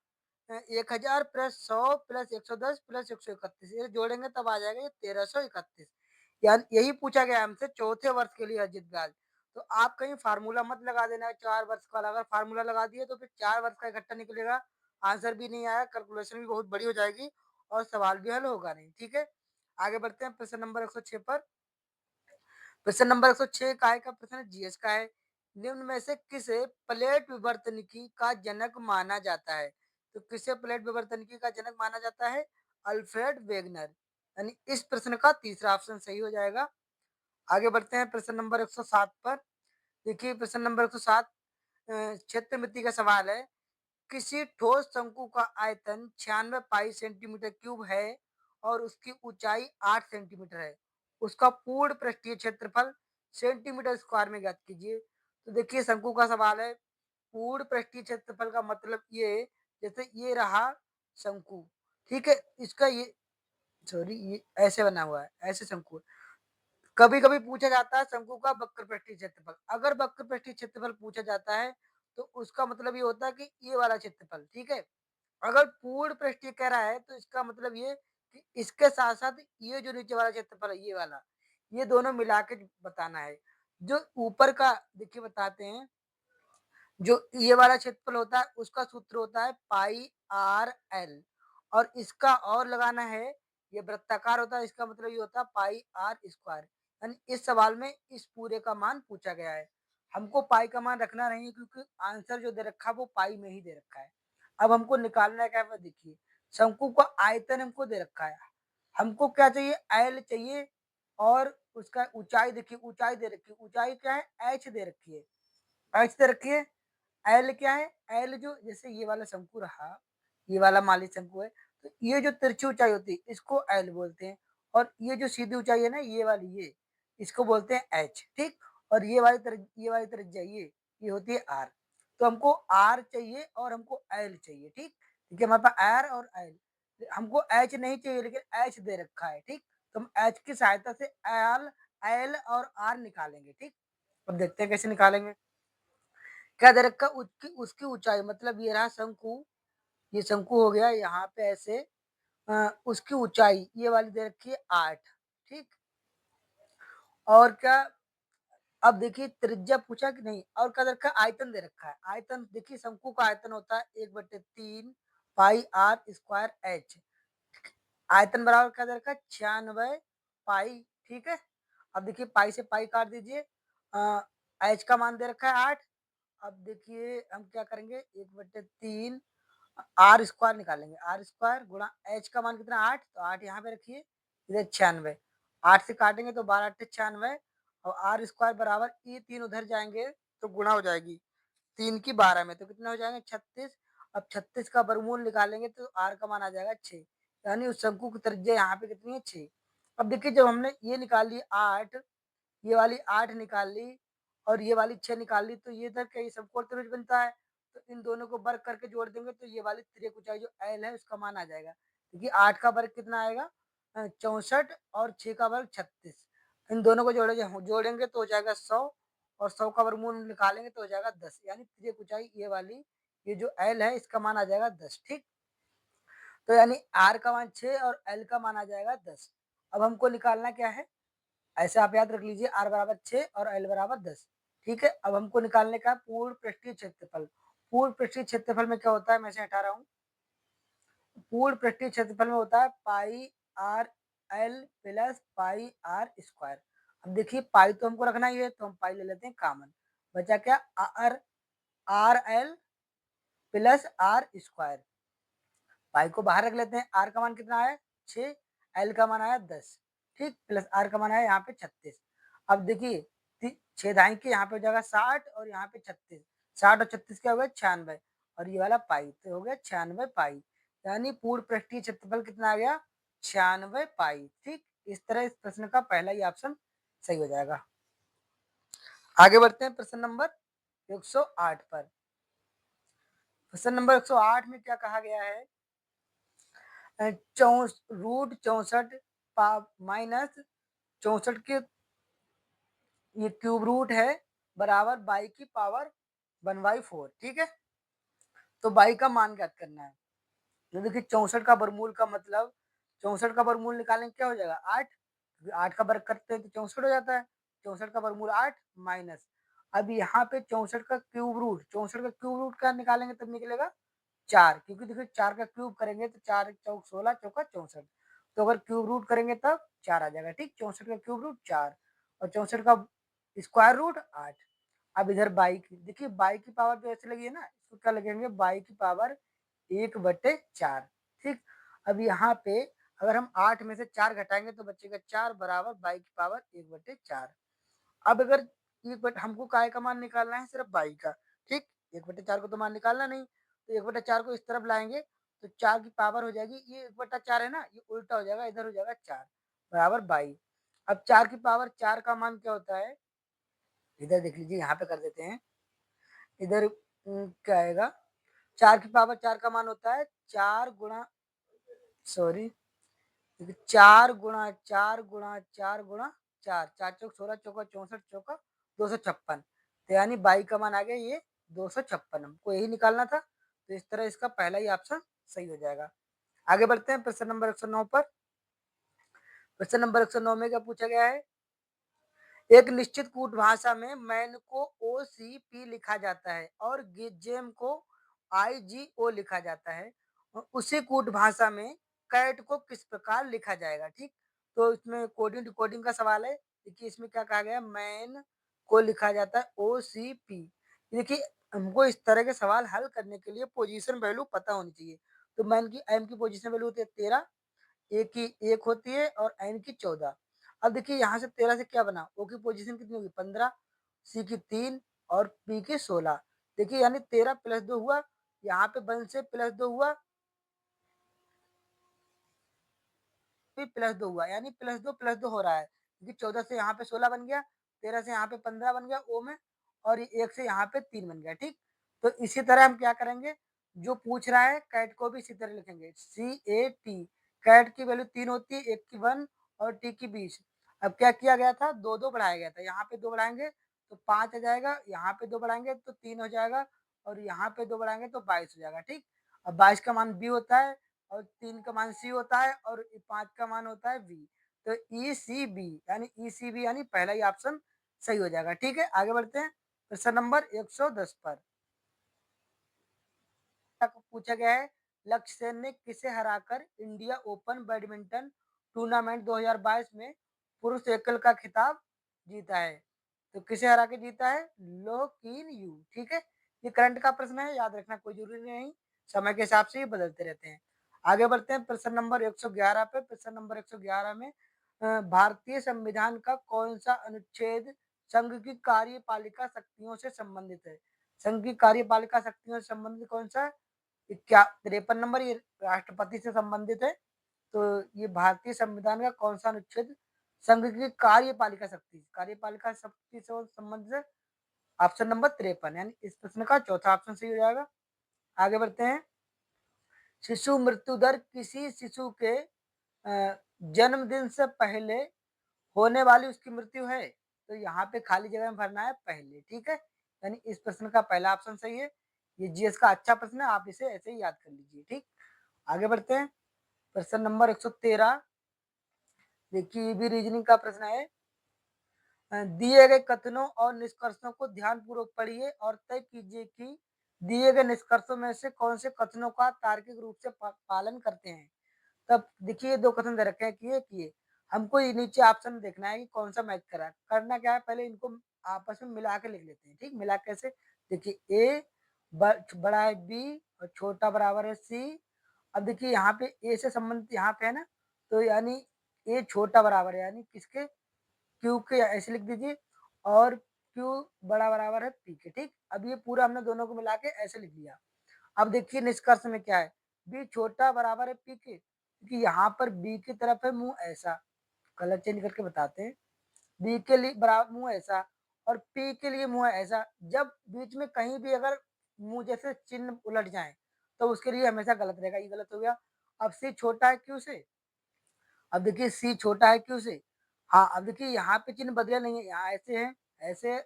1,000 प्लस 100 प्लस 110 प्लस 131, ये जोड़ेंगे तब आ जाएगा ये 1,331। यानी यही पूछा गया हमसे, चौथे वर्ष के लिए अर्जित ब्याज। तो आप कहीं फार्मूला मत लगा देना 4 वर्ष का, अगर फार्मूला लगा दिए तो फिर 4 वर्ष का इकट्ठा निकलेगा, आंसर भी नहीं आया, कैलकुलेशन भी बहुत बड़ी हो जाएगी और सवाल भी हल होगा नहीं। ठीक है, आगे बढ़ते हैं प्रश्न नंबर 106 पर। प्रश्न नंबर 106 काय का प्रश्न है, जीएस का है। निम्न में से किसे प्लेट विवर्तनिकी का जनक माना जाता है? तो किसे प्लेट विवर्तनिकी का जनक माना जाता है, अल्फ्रेड वेगनर। यानी इस प्रश्न का तीसरा ऑप्शन सही हो जाएगा। आगे बढ़ते हैं प्रश्न नंबर 107 पर। देखिए प्रश्न नंबर 107 क्षेत्र मिति का सवाल है। किसी ठोस शंकु का आयतन 96 पाई सेंटीमीटर क्यूब है और उसकी ऊंचाई 8 सेंटीमीटर है, उसका पूर्ण पृष्ठीय क्षेत्रफल सेंटीमीटर स्क्वायर में ज्ञात कीजिए। तो देखिए शंकु का सवाल है, पूर्ण पृष्ठीय क्षेत्रफल का मतलब ये, जैसे ये रहा शंकु, ठीक है? इसका ये सॉरी ये ऐसे बना हुआ है, ऐसे शंकु है। कभी-कभी पूछा जाता है शंकु का वक्र पृष्ठीय क्षेत्रफल। अगर वक्र पृष्ठीय क्षेत्रफल पूछा जाता है, तो उसका मतलब ये होता है कि ये वाला क्षेत्रफल, ठीक है? अगर पूर्ण पृष्ठीय कह रहा है, तो इसका मतलब ये कि इसके साथ-साथ ये जो नीचे वाला क्षेत्रफल है, ये वाला, ये दोनों मिला के बताना है। जो ऊपर का देखिए बताते हैं, जो ये वाला क्षेत्रफल होता है, उसका सूत्र होता है पाई आर एल, और इसका और लगाना है, ये वृत्ताकार होता है, इसका मतलब ये होता है पाई आर स्क्वायर। यानी इस सवाल में इस पूरे का मान पूछा गया है। हमको पाई का मान रखना नहीं है, क्योंकि आंसर जो दे रखा है वो पाई में ही दे रखा है। अब हमको निकालना क्या है, देखिए शंकु का आयतन हमको दे रखा है। हमको क्या चाहिए, एल चाहिए, और उसका ऊंचाई देखिए, ऊंचाई दे रखी है। ऊंचाई क्या है, एच दे रखी है, एच दे रखी है। एल क्या है, एल जो जैसे ये वाला शंकु रहा, ये वाला माली शंकु है, तो ये जो तिरछी ऊंचाई होती है इसको एल बोलते हैं, और ये जो सीधी ऊंचाई है ना, ये वाली, ये इसको बोलते हैं एच, ठीक। और ये वाली त्रिज्या ये होती है आर। तो हमको आर चाहिए और हमको एल चाहिए, ठीक। ठीक है, हमारे पास आर और एल, हमको एच नहीं चाहिए, लेकिन एच दे रखा है, ठीक। तो हम एच की सहायता से एल एल और आर निकालेंगे, ठीक। अब देखते हैं कैसे निकालेंगे। क्या दे रखा, उसकी उसकी ऊंचाई, मतलब ये रहा शंकु, ये शंकु हो गया यहाँ पे ऐसे। उसकी ऊंचाई ये वाली दे रखी है 8, ठीक। और क्या, अब देखिए त्रिज्या पूछा कि नहीं, और क्या दे रखा है, आयतन दे रखा है। आयतन देखिए, शंकु का आयतन होता है 1/3 पाई आर स्क्वायर एच। आयतन बराबर क्या दे रखा है, 96 पाई, ठीक है। अब देखिए पाई से पाई काट दीजिए, एच का मान दे रखा है 8। अब देखिए हम क्या करेंगे, 1/3 आर स्क्वायर निकालेंगे, आर स्क्वायर गुणा एच का मान कितना, 8, तो 8 यहाँ पे रखिए, इधर 96, 8 से काटेंगे तो 12×8 = 96, और आर स्क्वायर बराबर ये 3 उधर जाएंगे तो गुणा हो जाएगी 3 की 12 में, तो कितने हो जाएंगे, 36। अब 36 का वर्गमूल निकालेंगे तो आर का मान आ जाएगा 6, यानी उस शंकु की त्रिज्या यहाँ पे कितनी है, 6। अब देखिए जब हमने ये निकाल ली 8, ये वाली 8 निकाल ली, और ये वाली 6 निकाल ली, तो ये इधर क्या, ये समकोण त्रिभुज बनता है। तो इन दोनों को वर्ग करके जोड़ देंगे तो ये वाली तिर्यक ऊंचाई जो एल है उसका मान आ जाएगा। क्योंकि 8 का वर्ग कितना आएगा, 64, और 6 का वर्ग 36। इन दोनों को जोड़ेंगे तो हो जाएगा 100, और 100 का वर्गमूल निकालेंगे तो हो जाएगा 10, यानी तिर्यक ऊंचाई ये वाली, ये जो एल है इसका मान आ जाएगा 10, ठीक। तो यानी आर का मान 6 और एल का मान आ जाएगा 10। अब हमको निकालना क्या है, ऐसे आप याद रख लीजिए, आर बराबर 6 और एल बराबर 10, ठीक है। अब हमको निकालने का पूर्ण पृष्ठीय क्षेत्रफल। पूर्ण पृष्ठीय क्षेत्रफल में क्या होता है, मैं इसे हटा रहा हूँ। पूर्ण पृष्ठीय क्षेत्रफल में होता है pi r l plus pi r square. अब देखिए पाई तो हमको रखना ही है, तो हम पाई ले लेते हैं कॉमन। बचा क्या, r r l plus r square. Pi को बाहर रख लेते हैं, आर का मान कितना आया 6, एल का मान आया 10, ठीक, प्लस आर का मान आया यहाँ पे 36। अब देखिए 6 दाई के यहाँ पे हो जाएगा 60, और यहाँ पे 36, 60 और 36 क्या हो गया 96, और ये वाला पाई तो हो गया 96 पाई। यानी पूर्ण पृष्ठीय क्षेत्रफल कितना आ गया, 96 पाई, ठीक। इस तरह इस प्रश्न का पहला ही ऑप्शन सही हो जाएगा। आगे बढ़ते हैं प्रश्न नंबर 108 पर। प्रश्न नंबर 108 में क्या कहा गया है, √64 माइनस 64 के ये क्यूब रूट है, बराबर बाई की पावर 1/4, ठीक है। तो बाई का मान ज्ञात करना है। तो देखिए 64 का वर्गमूल का मतलब, 64 का वर्गमूल निकालेंगे क्या हो जाएगा 8, क्योंकि 8 का वर्ग करते हैं तो 64 हो जाता है। 64 का वर्गमूल 8 माइनस, अब यहाँ पे 64 का क्यूब रूट, 64 का क्यूब रूट का निकालेंगे तब निकलेगा 4, क्योंकि देखिए 4 का क्यूब करेंगे तो 4 चौक 16, चौका 64, तो अगर क्यूब रूट करेंगे तब 4 आ जाएगा, ठीक। 64 का क्यूब रूट 4, और 64 का स्क्वायर रूट 8। अब इधर बाई की देखिए, बाई की पावर जो ऐसे लगी है ना, इसको क्या लगेंगे, बाई की पावर 1/4, ठीक। अब यहाँ पे अगर हम 8 में से 4 घटाएंगे तो बचेगा 4, बराबर बाई की पावर 1/4। अब अगर एक बट हमको काय का मान निकालना है, सिर्फ बाई का, ठीक। 1/4 को तो मान निकालना नहीं, तो 1/4 को इस तरफ लाएंगे तो 4 की पावर हो जाएगी, ये 1/4 है ना, ये उल्टा हो जाएगा, इधर हो जाएगा 4, बराबर बाई। अब 4 की पावर 4 का मान क्या होता है, इधर देख लीजिए, यहाँ पे कर देते हैं। इधर क्या आएगा? 4 की पावर 4 का मान होता है 4 गुणा, सॉरी, देखिए 4 गुणा 4 गुणा 4 गुणा 4, 4 चौक 16, चौका 64, चौका 256। तो यानी बाई का मान आ गया ये 256, हमको यही निकालना था। तो इस तरह इसका पहला ही ऑप्शन सही हो जाएगा। आगे बढ़ते हैं प्रश्न नंबर 109 पर। प्रश्न नंबर 109 में क्या पूछा गया है? एक निश्चित कूट भाषा में मैन को OCP लिखा जाता है और जेम को IGO लिखा जाता है। और उसी कूट भाषा में कैट को किस प्रकार लिखा जाएगा? ठीक, तो इसमें कोडिंग डिकोडिंग का सवाल है। देखिए इसमें क्या कहा गया, मैन को लिखा जाता है OCP। देखिए हमको इस तरह के सवाल हल करने के लिए पोजीशन वैल्यू पता होनी चाहिए। तो मैन की एम की पोजीशन वैल्यू होती है 13, ए की 1 होती है और एन की 14। अब देखिए यहाँ से 13 से क्या बना, ओ की पोजीशन कितनी होगी 15, सी की 3 और पी की 16। देखिए यानी 13 प्लस 2 हुआ, यहाँ पे 1 से प्लस 2 हुआ, फिर प्लस 2 हुआ, यानी प्लस 2 हो रहा है, क्योंकि 14 से यहाँ पे 16 बन गया, 13 से यहाँ पे 15 बन गया ओ में, और 1 से यहाँ पे 3 बन गया। ठीक, तो इसी तरह हम क्या करेंगे, जो पूछ रहा है कैट को भी इसी तरह लिखेंगे, CAT। कैट की वैल्यू 3 होती है, एक की 1 और टी की 20। अब क्या किया गया था, दो दो बढ़ाया गया था, यहाँ पे 2 बढ़ाएंगे तो 5 आ जाएगा, यहाँ पे 2 बढ़ाएंगे तो 3 हो जाएगा, और यहाँ पे 2 बढ़ाएंगे तो 22 हो जाएगा। ठीक, अब 22 का मान बी होता है, और 3 का मान सी होता है, और 5 का मान होता है वी। तो ECB यानी ECB यानी पहला ही ऑप्शन सही हो जाएगा। ठीक है, आगे बढ़ते हैं प्रश्न नंबर 110 पर। पूछा गया है, लक्ष्य सेन ने किसे हराकर इंडिया ओपन बैडमिंटन टूर्नामेंट 2022 में पुरुष एकल का खिताब जीता है? तो किसे हरा के जीता है? लो किन यू। ठीक है, ये करंट का प्रश्न है, याद रखना कोई जरूरी नहीं, समय के हिसाब से ये बदलते रहते हैं। आगे बढ़ते हैं प्रश्न नंबर 111 पे। प्रश्न नंबर 111 में भारतीय संविधान का कौन सा अनुच्छेद संघ की कार्यपालिका शक्तियों से संबंधित है? संघ की कार्यपालिका शक्तियों से संबंधित कौन सा? क्या 53 नंबर, ये राष्ट्रपति से संबंधित है। तो ये भारतीय संविधान का कौन सा अनुच्छेद संघ की कार्यपालिका शक्ति से संबंधित है? ऑप्शन नंबर 53, यानी इस प्रश्न का चौथा ऑप्शन सही हो जाएगा। आगे बढ़ते हैं, शिशु मृत्यु दर किसी शिशु के जन्मदिन से पहले होने वाली उसकी मृत्यु है? तो यहाँ पे खाली जगह में भरना है पहले। ठीक है, यानी इस प्रश्न का पहला ऑप्शन सही है। ये जीएस का अच्छा प्रश्न है, आप इसे ऐसे ही याद कर लीजिए। ठीक, आगे बढ़ते हैं प्रश्न नंबर 113। देखिए ये भी रीजनिंग का प्रश्न है। दिए गए कथनों और निष्कर्षों को ध्यानपूर्वक पढ़िए और तय कीजिए कि दिए गए निष्कर्षों में से कौन से कथनों का तार्किक रूप से पालन करते हैं। तब देखिए दो कथन दे रखे हैं, किए किए, हमको ये नीचे ऑप्शन देखना है कि कौन सा मैच करा। करना क्या है, पहले इनको आपस में मिला के लिख लेते हैं। ठीक, मिला कैसे, देखिए ए बड़ा है बी और छोटा बराबर है सी। अब देखिए यहाँ पे ए से संबंधित यहाँ पे है ना, तो यानी ए छोटा बराबर है यानी किसके, क्यू के, ऐसे लिख दीजिए, और क्यू बड़ा बराबर है पी के। ठीक, अब ये पूरा हमने दोनों को मिला के ऐसे लिख दिया। अब देखिए निष्कर्ष में क्या है, बी छोटा बराबर है पी के, क्योंकि यहाँ पर बी की तरफ है मुंह ऐसा, कलर चेंज करके बताते हैं, बी के लिए बराबर मुंह ऐसा और पी के लिए मुंह ऐसा। जब बीच में कहीं भी अगर मुंह जैसे चिन्ह उलट जाए तो उसके लिए हमेशा गलत रहेगा, ये गलत हो गया। अब सी छोटा है क्यू से, अब देखिए सी छोटा है क्यू से, हाँ अब देखिए यहाँ पे चिन्ह बदले नहीं है, यहाँ ऐसे है ऐसे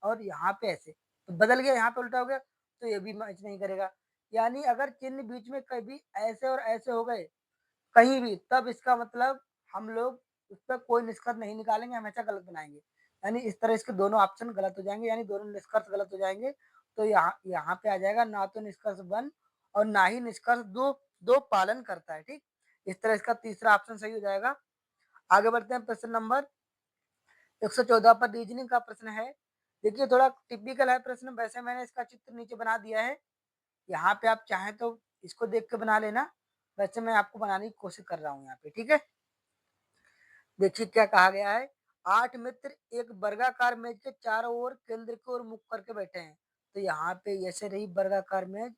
और यहाँ पे ऐसे, तो बदल गया, यहाँ पे उल्टा हो गया, तो ये भी मैच नहीं करेगा। यानी अगर चिन्ह बीच में कभी ऐसे और ऐसे हो गए कहीं भी, तब इसका मतलब हम लोग उस पर कोई निष्कर्ष नहीं निकालेंगे, हमेशा गलत बनाएंगे। यानी इस तरह इसके दोनों ऑप्शन गलत हो जाएंगे, यानी दोनों निष्कर्ष गलत हो जाएंगे। तो यहाँ यहाँ पे आ जाएगा ना तो निष्कर्ष 1 और ना ही निष्कर्ष 2 दो पालन करता है। ठीक, इस तरह इसका तीसरा ऑप्शन सही हो जाएगा। आगे बढ़ते हैं प्रश्न नंबर 114 पर। रीजनिंग का प्रश्न है। देखिए थोड़ा टिपिकल है प्रश्न, वैसे मैंने इसका चित्र नीचे बना दिया है, यहाँ पे आप चाहें तो इसको देख के बना लेना, वैसे मैं आपको बनाने की कोशिश कर रहा हूँ यहाँ पे। ठीक है, देखिए क्या कहा गया है, 8 मित्र एक वर्गाकार मेज के चारों ओर केंद्र की ओर मुख करके बैठे हैं। तो यहाँ पे ऐसे रही वर्गाकार मेज,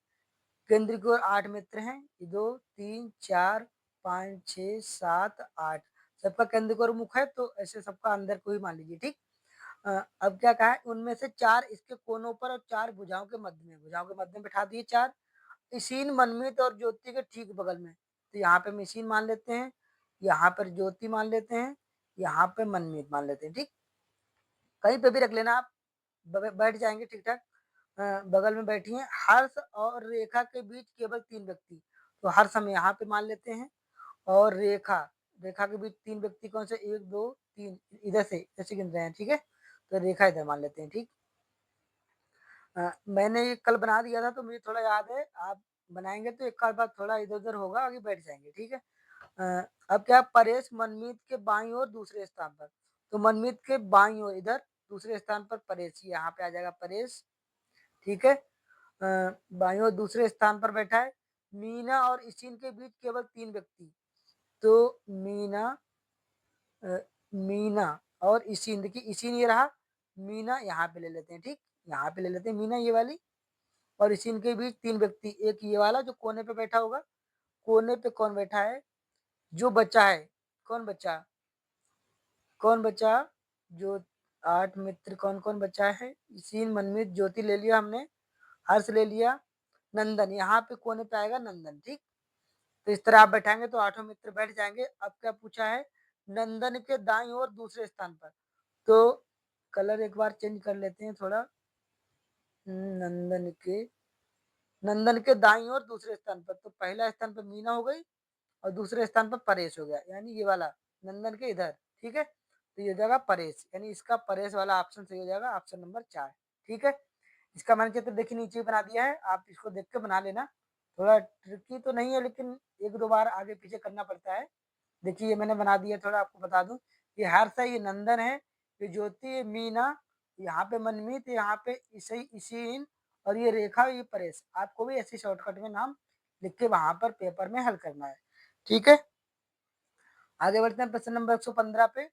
केंद्र की ओर 8 मित्र हैं, 2 3 4 5 6 7 8, सबका केंद्र की ओर मुख है, तो ऐसे सबका अंदर को ही मान लीजिए। ठीक, अब क्या कहा है, उनमें से 4 इसके कोनों पर और 4 भुजाओं के मध्य में बिठा दिए 4। इसीन, मनमीत और ज्योति के ठीक बगल में। तो यहाँ पे हम इसीन मान लेते हैं, यहाँ पर ज्योति मान लेते हैं, यहाँ पे मनमीत मान लेते हैं, ठीक। कहीं पे भी रख लेना आप, बैठ जाएंगे ठीक ठाक। बगल में बैठी हैं। हर्ष और रेखा के बीच केवल 3 व्यक्ति, तो हर्ष हम यहाँ पे मान लेते हैं, और रेखा, रेखा के बीच 3 व्यक्ति कौन से, 1 2 3, इधर से गिन रहे हैं, ठीक है। तो रेखा इधर मान लेते हैं, ठीक। मैंने ये कल बना दिया था तो मुझे थोड़ा याद है, आप बनाएंगे तो एक आध बार थोड़ा इधर उधर होगा, आगे बैठ जाएंगे, ठीक है। अब क्या, परेश मनमीत के बाईं ओर दूसरे स्थान पर, तो मनमीत के बाईं ओर इधर दूसरे स्थान पर परेश, यहाँ पे आ जाएगा परेश, ठीक है। बाईं ओर दूसरे स्थान पर बैठा है। मीना और इशिन के बीच केवल 3 व्यक्ति, तो मीना और इशिन, देखिए इशिन ये रहा, मीना यहाँ पे ले लेते हैं, ठीक। यहाँ पे ले लेते हैं मीना ये वाली, और इशिन के बीच 3 व्यक्ति, एक ये वाला जो कोने पे बैठा होगा। कोने पे कौन बैठा है, जो बचा है, कौन बचा, कौन बचा, जो 8 मित्र कौन कौन बचा है, इशिन, मनमीत, ज्योति ले लिया हमने, हर्ष ले लिया, नंदन यहाँ पे कोने पे आएगा नंदन, ठीक। तो इस तरह आप बैठाएंगे तो 8 मित्र बैठ जाएंगे। अब क्या पूछा है, नंदन के दाईं ओर दूसरे स्थान पर, तो कलर एक बार चेंज कर लेते हैं थोड़ा। नंदन के, नंदन के दाईं ओर दूसरे स्थान पर, तो पहला स्थान पर मीना हो गई, और दूसरे स्थान पर परेश हो गया, यानी ये वाला नंदन के इधर, ठीक है। तो ये हो जाएगा परेश, यानी इसका परेश वाला ऑप्शन सही हो जाएगा, ऑप्शन नंबर 4, ठीक है। इसका मानचित्र देखिए नीचे बना दिया है, आप इसको देख के बना लेना। थोड़ा ट्रिकी तो नहीं है, लेकिन 1-2 बार आगे पीछे करना पड़ता है। देखिए ये मैंने बना दिया, थोड़ा आपको बता दूं, ये हर्ष है, ये नंदन है, ये ज्योति, ये मीना, यहाँ पे मनमीत, यहाँ पे इसीन, और ये रेखा, ये परेश। आपको भी ऐसे शॉर्टकट में नाम लिख के वहां पर पेपर में हल करना है, ठीक है। आगे बढ़ते हैं प्रश्न नंबर 115 पे।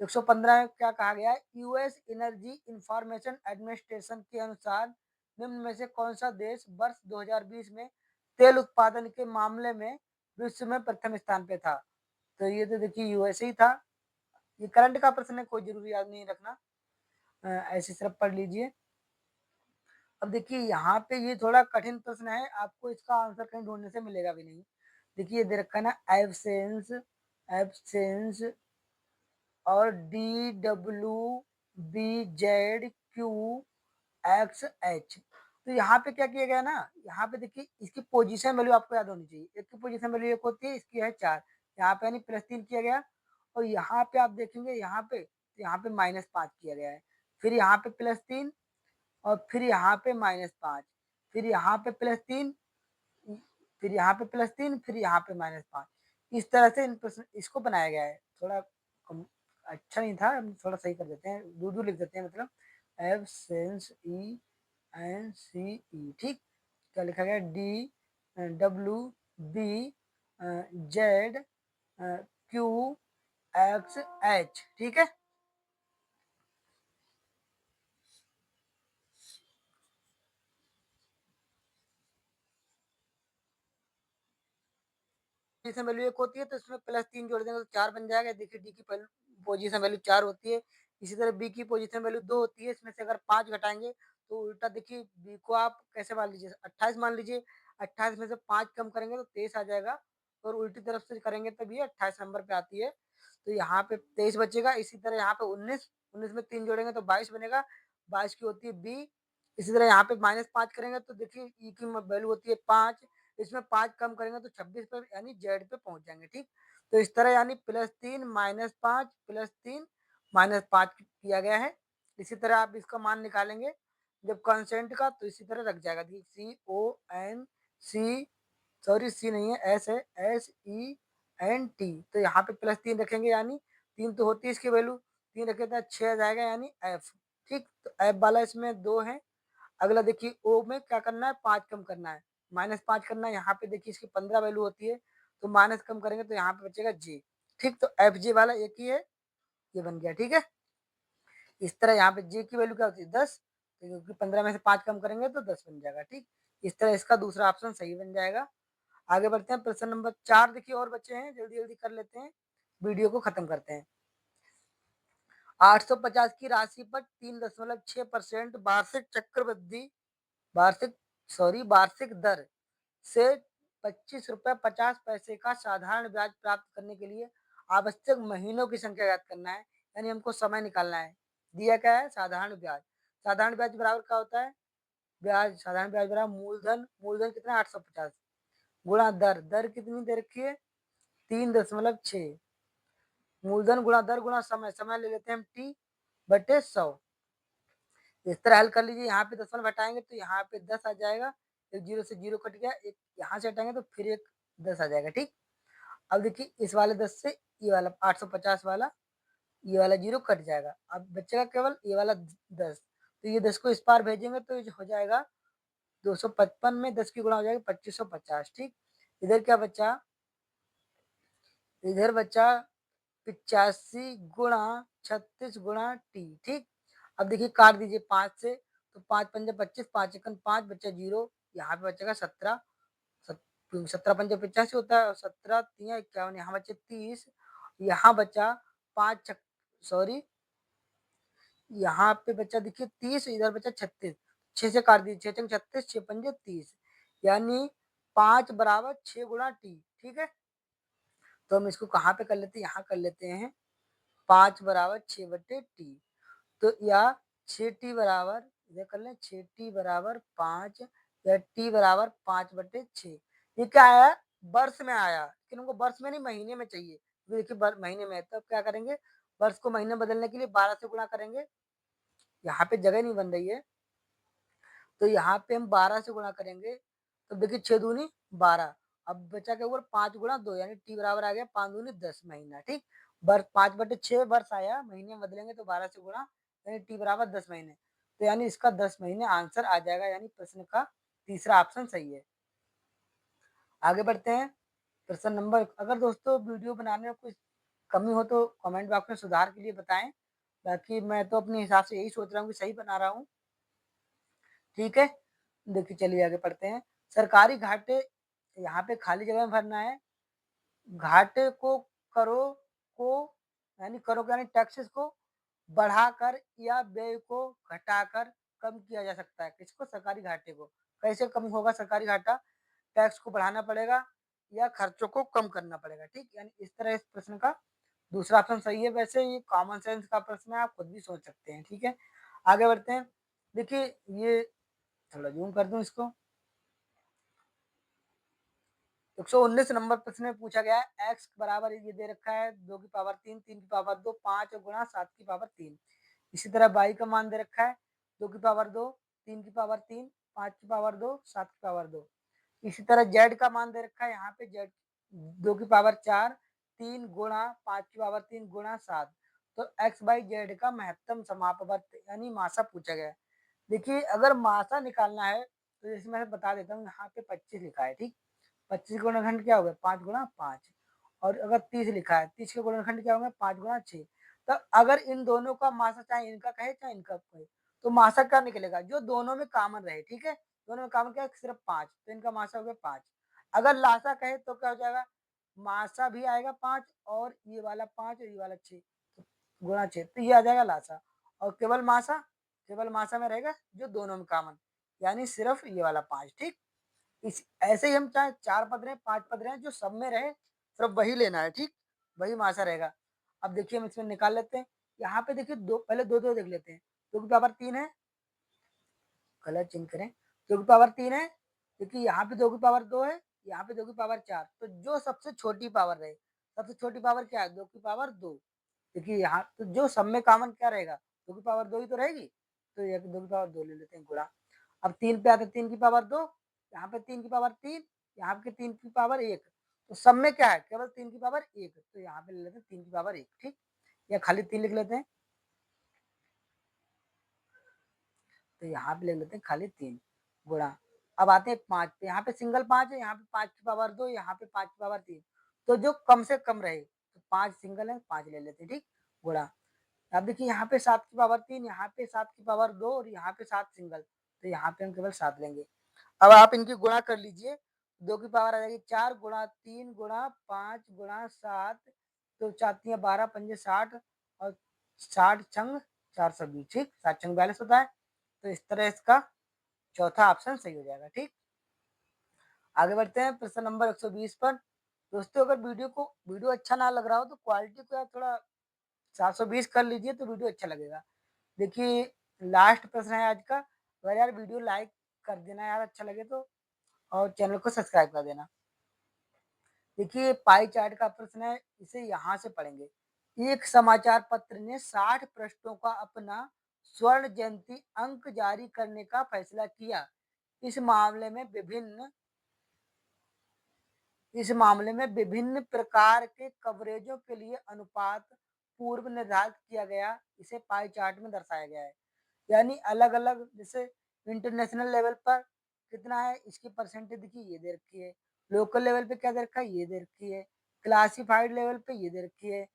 115 में क्या कहा गया है, यूएस एनर्जी इंफॉर्मेशन एडमिनिस्ट्रेशन के अनुसार निम्न में से कौन सा देश वर्ष 2020 में तेल उत्पादन के मामले में विश्व में प्रथम स्थान पे था। तो ये तो देखिए यूएसए ही था। ये करंट का प्रश्न है, कोई जरूरी याद नहीं रखना, ऐसे सिर्फ पढ़ लीजिए। अब देखिए यहाँ पे ये थोड़ा कठिन प्रश्न है, आपको इसका आंसर कहीं ढूंढने से मिलेगा भी नहीं। देखिए दे रखा है ना, एब्सेंस, एब्सेंस और DWBZQXH। तो यहाँ पे क्या किया गया ना, यहाँ पे देखिए इसकी पोजीशन वैल्यू आपको याद होनी चाहिए। एक की पोजीशन वैल्यू 1 होती है, इसकी है 4, यहाँ पे यानी +3 किया गया, और यहाँ पे आप देखेंगे यहाँ पे -5 किया गया है, फिर यहाँ पे +3, और फिर यहाँ पे -5, फिर यहाँ पे +3, फिर यहाँ पे +3, फिर यहाँ पे -5। इस तरह से इसको बनाया गया है। थोड़ा अच्छा नहीं था, हम थोड़ा सही कर देते हैं, दूर लिख देते हैं, मतलब FCENCE, ठीक। क्या लिखा गया, DWBZQXH, ठीक है। पोजीशन वैल्यू 1 होती है, तो इसमें +3 जोड़ देंगे तो 4 बन जाएगा। देखिए डी की पोजीशन वैल्यू 4 होती है। इसी तरह बी की पोजीशन वैल्यू 2 होती है, इसमें से अगर 5 घटाएंगे तो उल्टा, देखिए बी को आप कैसे मान लीजिए, 28 मान लीजिए, 28 में से 5 कम करेंगे तो 23 आ जाएगा, और उल्टी तरफ से करेंगे तब ये 28 नंबर पे आती है। तो यहाँ पे 23 बचेगा। इसी तरह यहाँ पे 19, 19 में 3 जोड़ेंगे तो 22 बनेगा, 22 की होती है बी। इसी तरह यहाँ पे -5 करेंगे तो देखिए ई की वैल्यू होती है 5, इसमें 5 कम करेंगे तो 26 पे, यानी जेड पे पहुंच जाएंगे, ठीक। तो इस तरह यानी +3 -5 +3 -5 किया गया है। इसी तरह आप इसका मान निकालेंगे जब कॉन्सेंट का, तो इसी तरह रख जाएगा, CONC, सॉरी सी नहीं है, एस है, SENT। तो यहाँ पे +3 रखेंगे, यानी 3 तो होती है इसकी वैल्यू, 3 रखे तो 6 आ जाएगा, यानी एफ, ठीक। तो एफ वाला इसमें 2 है। अगला देखिए ओ में क्या करना है, 5 कम करना है, -5 करना है। यहाँ पे देखिए इसकी 15 वैल्यू होती है, तो माइनस कम करेंगे तो यहाँ पे बचेगा जे, ठीक। तो एफ जे वाला एक ही है, ये बन गया, ठीक है। इस तरह यहाँ पे जे की वैल्यू क्या होती है, 10, तो क्योंकि 15 में से 5 कम करेंगे तो 10 बन जाएगा, ठीक। इस तरह इसका दूसरा ऑप्शन सही बन जाएगा। आगे बढ़ते हैं, प्रश्न नंबर 4 देखिए और बच्चे हैं, जल्दी जल्दी कर लेते हैं, वीडियो को खत्म करते हैं। 850 की राशि पर 3.6% वार्षिक चक्रवृद्धि वार्षिक वार्षिक दर से 25 रुपये 50 पैसे का साधारण ब्याज प्राप्त करने के लिए आवश्यक महीनों की संख्या ज्ञात करना है, यानी हमको समय निकालना है। दिया क्या है? साधारण ब्याज। साधारण ब्याज बराबर क्या होता है? साधारण ब्याज बराबर मूलधन कितना? 850 गुणा दर। दर कितनी दे रखी है? 3.6। मूलधन गुणा दर गुणा समय। समय ले लेते हैं हम t/100। इस तरह हल कर लीजिए। यहाँ पे दशमलव घटाएंगे तो यहाँ पे 10 आ जाएगा। एक जीरो से जीरो कट गया, एक यहाँ से हटाएंगे तो फिर एक 10 आ जाएगा। ठीक। अब देखिए इस वाले 10 से ये वाला 850 वाला, ये वाला जीरो कट जाएगा। अब बचेगा केवल ये वाला 10। तो ये 10 को इस पार भेजेंगे तो ये हो जाएगा 255 में 10 की गुणा हो जाएगा 2550। ठीक। इधर क्या बचा? इधर बचा 85 गुणा 36 गुणा टी। ठीक। अब देखिए काट दीजिए 5 से, तो 5 पंजे 25, 5 एकन 5, बचा जीरो। यहाँ पे बचेगा 17। 17 पंजे 85 होता है, और 17 तिया 51, यहाँ बचे 30। यहाँ बचा 5 सॉरी, यहाँ पे बचा देखिए 30, इधर बचा 36। 6 से काट दीजिए, 6 36, 6 पंजे 30, यानी 5 बराबर 6 गुणा टी। ठीक है। तो हम इसको कहाँ पे कर लेते हैं? यहाँ कर लेते हैं। 5 बराबर 6/टी। तो या 6t बराबर, इधर कर लें 6t बराबर 5, या t बराबर 5/6। ये क्या आया? वर्ष में आया, लेकिन हमको वर्ष में नहीं महीने में चाहिए। तो देखिए महीने में है, तो क्या करेंगे? वर्ष को महीने में बदलने के लिए 12 से गुणा करेंगे। यहाँ पे जगह नहीं बन रही है, तो यहाँ पे हम 12 से गुणा करेंगे। तो देखिए 6 दूनी 12। अब बचा के ऊपर 5 गुणा 2, यानी टी बराबर आ गया 5 दूनी 10 महीना। ठीक। वर्ष 5/6 वर्ष आया, महीने में बदलेंगे तो 12 से गुणा, यानी टी बराबर 10 महीने। तो यानी इसका 10 महीने आंसर आ जाएगा, यानी प्रश्न का तीसरा ऑप्शन सही है। आगे बढ़ते हैं। प्रश्न नंबर, अगर दोस्तों वीडियो बनाने में कुछ कमी हो तो कमेंट बॉक्स में सुधार के लिए बताएं। बाकी मैं तो अपने हिसाब से यही सोच रहा हूँ कि सही बना रहा हूँ। ठीक है। देखिए चलिए आगे पढ़ते हैं। सरकारी घाटे, यहाँ पे खाली जगह में भरना है। घाटे को करो को यानी करो यानी टैक्सेस को बढ़ाकर या व्यय को घटाकर कम किया जा सकता है। किसको? सरकारी घाटे को। कैसे कम होगा सरकारी घाटा? टैक्स को बढ़ाना पड़ेगा या खर्चों को कम करना पड़ेगा। ठीक। यानी इस तरह इस प्रश्न का दूसरा ऑप्शन सही है। वैसे ये कॉमन सेंस का प्रश्न है, आप खुद भी सोच सकते हैं। ठीक है। आगे बढ़ते हैं। देखिए ये थोड़ा जूम कर दूं इसको। 119 नंबर प्रश्न में पूछा गया है x बराबर ये दे रखा है 2 की पावर 3, 3 की पावर 2, 5 गुणा 7 की पावर 3। इसी तरह y का मान दे रखा है 2 की पावर 2, 3 की पावर 3, 5 की पावर 2, 7 की पावर 2। इसी तरह z का मान दे रखा है यहाँ पे z 2 की पावर 4, 3 गुणा 5 की पावर 3 गुणा 7। तो x बाई z का महत्तम समापवर्त यानी मासा पूछा गया है। देखिए अगर मासा निकालना है तो जैसे मैं बता देता हूँ, यहाँ पे 25 लिखा है। ठीक। 25 का गुणनखंड क्या होगा? 5 गुणा 5। और अगर 30 लिखा है, 30 का गुणनखंड क्या होगा? 5 गुणा 6। तो अगर इन दोनों का मासा चाहे इनका कहे चाहे इनका कहे, तो मासा क्या निकलेगा? जो दोनों में कॉमन रहे। ठीक है। दोनों में कॉमन क्या है? सिर्फ 5, तो इनका मासा हो गया 5। अगर लासा कहे तो क्या हो जाएगा? मासा भी आएगा 5, और ये वाला 5 और ये वाला 6 गुणा 6, तो ये आ जाएगा लासा। और केवल मासा में रहेगा जो दोनों में कॉमन, यानी सिर्फ ये वाला 5। ठीक। इस ऐसे ही हम चाहे 4 पद रहे 5 पद रहे, जो सब में रहे सिर्फ वही लेना है। ठीक। वही मासा रहेगा। अब देखिए हम इसमें निकाल लेते हैं। यहाँ पे देखिए दो, पहले दो दो देख लेते हैं। 2 की पावर 3 है, कलर चेंज करें। 2 की पावर 3 है, क्योंकि यहाँ पे 2 की पावर 2 है, यहाँ पे 2 की पावर 4। तो जो सबसे छोटी पावर रहे, सबसे छोटी पावर क्या है? 2 की पावर 2। क्योंकि यहाँ तो जो सब में कॉमन क्या रहेगा? 2 की पावर 2 ही तो रहेगी। तो ये 2 की पावर 2 ले लेते हैं गुणा। अब 3 पे आते हैं, 3 की पावर 2, यहाँ पे 3 की पावर 3, यहाँ पे 3 की पावर 1। तो सब में क्या है? केवल 3 की पावर 1, तो यहाँ पे ले लेते हैं 3 की पावर 1। ठीक। या खाली 3 लिख लेते हैं, तो यहाँ पे ले लेते हैं खाली 3 गुणा। अब आते हैं 5 पे, यहाँ पे सिंगल 5 है, यहाँ पे 5 की पावर 2, यहाँ पे 5 की पावर 3। तो जो कम से कम रहे, तो 5 सिंगल है, 5 ले लेते हैं। ठीक। गुणा। अब देखिए यहाँ पे 7 की पावर 3, यहाँ पे 7 की पावर 2, और यहाँ पे 7 सिंगल, तो यहाँ पे हम केवल 7 लेंगे। अब आप इनकी गुणा कर लीजिए। 2 की पावर आ जाएगी 4 गुणा 3 गुणा 5 गुणा 7, तो 4 12 पंजे 60, और 60 छंग 420, ठीक, 7 छंग 42 होता है। तो इस तरह इसका चौथा ऑप्शन सही हो जाएगा, ठीक। आगे बढ़ते हैं प्रश्न नंबर 120 पर। दोस्तों अगर वीडियो अच्छा ना लग रहा हो तो क्वालिटी को यार थोड़ा 720 कर लीजिए तो वीडियो अच्छा लगेगा। देखिए लास्ट प्रश्न है आज का, अगर यार वीडियो लाइक कर देना यार अच्छा लगे तो, और चैनल को सब्सक्राइब कर देना। देखिए पाई चार्ट का प्रश्न है, इसे यहाँ से पढ़ेंगे। एक समाचार पत्र ने 60 पृष्ठों का अपना स्वर्ण जयंती अंक जारी करने का फैसला किया। इस मामले में विभिन्न प्रकार के कवरेजों के लिए अनुपात पूर्व निर्धारित किया गया, इसे पाई चार्ट में दर्शाया गया है। यानी अलग अलग, जैसे इंटरनेशनल लेवल पर कितना है इसकी परसेंटेज देखिए ये दे रखी है, लोकल लेवल पे क्या दे रखा है ये दे रखी है, क्लासिफाइड लेवल पे ये दे रखी है,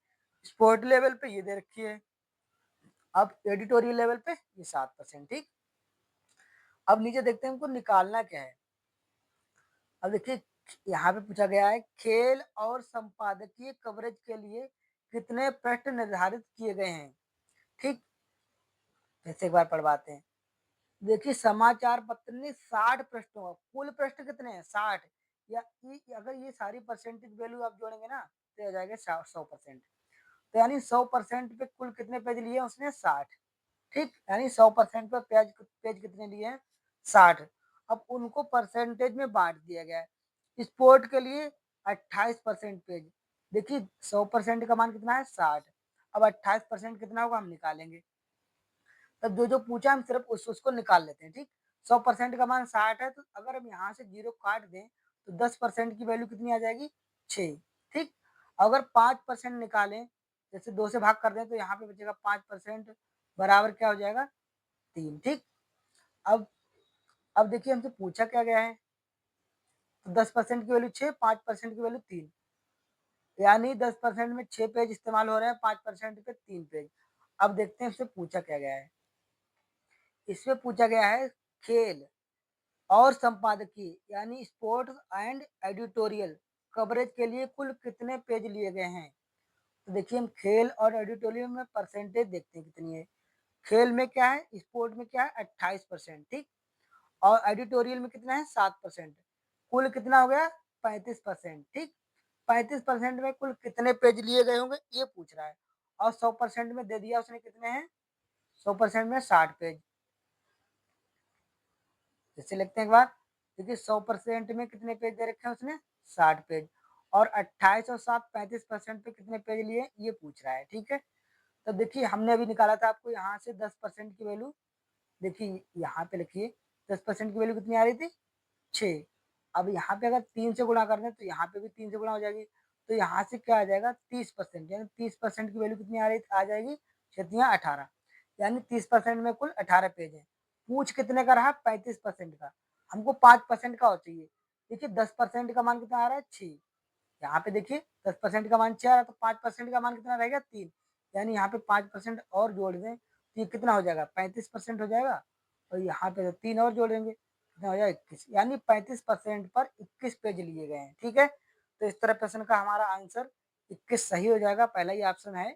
स्पोर्ट लेवल पे ये दे रखी है, अब एडिटोरियल लेवल पे ये 7%, ठीक। अब नीचे देखते हैं हमको निकालना क्या है। अब देखिए यहाँ पे पूछा गया है खेल और संपादकीय कवरेज के लिए कितने पृष्ठ निर्धारित किए गए हैं, ठीक। जैसे एक बार पढ़वाते हैं। देखिए समाचार पत्र ने 60 पृष्ठों का, कुल पृष्ठ कितने हैं 60, या अगर ये सारी परसेंटेज वैल्यू आप जोड़ेंगे ना तो आ जाएगा 100%। तो यानी 100% पे कुल कितने पेज लिए उसने 60, ठीक। यानी 100% पे पेज पेज कितने लिए हैं 60। अब उनको परसेंटेज में बांट दिया गया है। स्पोर्ट के लिए 28% पेज। देखिए 100% का मान कितना है 60, अब 28% कितना होगा हम निकालेंगे। तब जो जो पूछा हम सिर्फ उसको निकाल लेते हैं, ठीक। 100% का मान 60 है, तो अगर हम यहाँ से 0 काट दें तो 10% की वैल्यू कितनी आ जाएगी 6, ठीक। अगर 5% निकालें, जैसे 2 से भाग कर दें तो यहाँ पे बचेगा 5% बराबर क्या हो जाएगा 3, ठीक। अब अब देखिए हमसे पूछा क्या गया है, तो 10% की वैल्यू 6, 5% की वैल्यू 3, यानी 10% में 6 पेज इस्तेमाल हो रहे हैं, 5% पे 3 पेज। अब देखते हैं इससे पूछा क्या गया है। इसमें पूछा गया है खेल और संपादकीय यानी स्पोर्ट्स एंड एडिटोरियल कवरेज के लिए कुल कितने पेज लिए गए हैं। तो देखिए हम खेल और एडिटोरियल में परसेंटेज देखते हैं कितनी है। खेल में क्या है, स्पोर्ट में क्या है 28%, ठीक। और एडिटोरियल में कितना है 7%, कुल कितना हो गया 35%, ठीक। 35% में कुल कितने पेज लिए गए होंगे ये पूछ रहा है, और 100% में दे दिया उसने कितने हैं 100% में 60 पेज। जैसे लिखते हैं एक बार, देखिए 100% में कितने पेज दे रखे हैं उसने 60 पेज, और 28 और 7 35% पे कितने पेज लिए ये पूछ रहा है, ठीक है। तो देखिए हमने अभी निकाला था आपको यहाँ से 10% की वैल्यू, देखिए यहाँ पे लिखिए 10% की वैल्यू कितनी आ रही थी 6। अब यहाँ पे अगर 3 से गुणा कर दें तो यहाँ पे भी 3 से गुणा हो जाएगी, तो यहाँ से क्या आ जाएगा 30%, यानी 30% की वैल्यू कितनी आ जाएगी 18, यानी 30% में कुल 18 पेज है। पूछ कितने का रहा 35% का, हमको 5% का और चाहिए। देखिए 10% का मान कितना आ रहा है 6, यहाँ पे देखिए 10% का मान 6 आ रहा है, तो 5% का मान कितना रहेगा 3, यानी यहाँ पे 5% और जोड़ दें तो ये कितना हो जाएगा 35% हो जाएगा, और यहाँ पे 3 और जोड़ेंगे कितना हो जाएगा 21, यानी 35% पर 21 पेज लिए गए हैं, ठीक है। तो इस तरह प्रश्न का हमारा आंसर 21 सही हो जाएगा, पहला ही ऑप्शन है।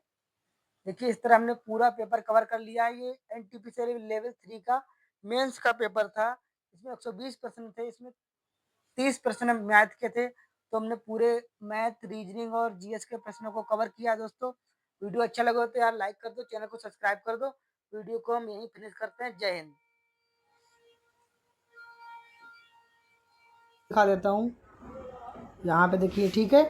देखिए इस तरह हमने पूरा पेपर कवर कर लिया है। ये एनटीपीसी लेवल 3 का मेंस का पेपर था, इसमें 120 प्रश्न थे, इसमें 30 प्रश्न मैथ के थे, तो हमने पूरे मैथ रीजनिंग और जीएस के प्रश्नों को कवर किया। दोस्तों वीडियो अच्छा लगा तो यार लाइक कर दो, चैनल को सब्सक्राइब कर दो। वीडियो को हम यहीं फिनिश करते हैं। जय हिंद। दिखा देता हूँ यहाँ पे देखिए, ठीक है।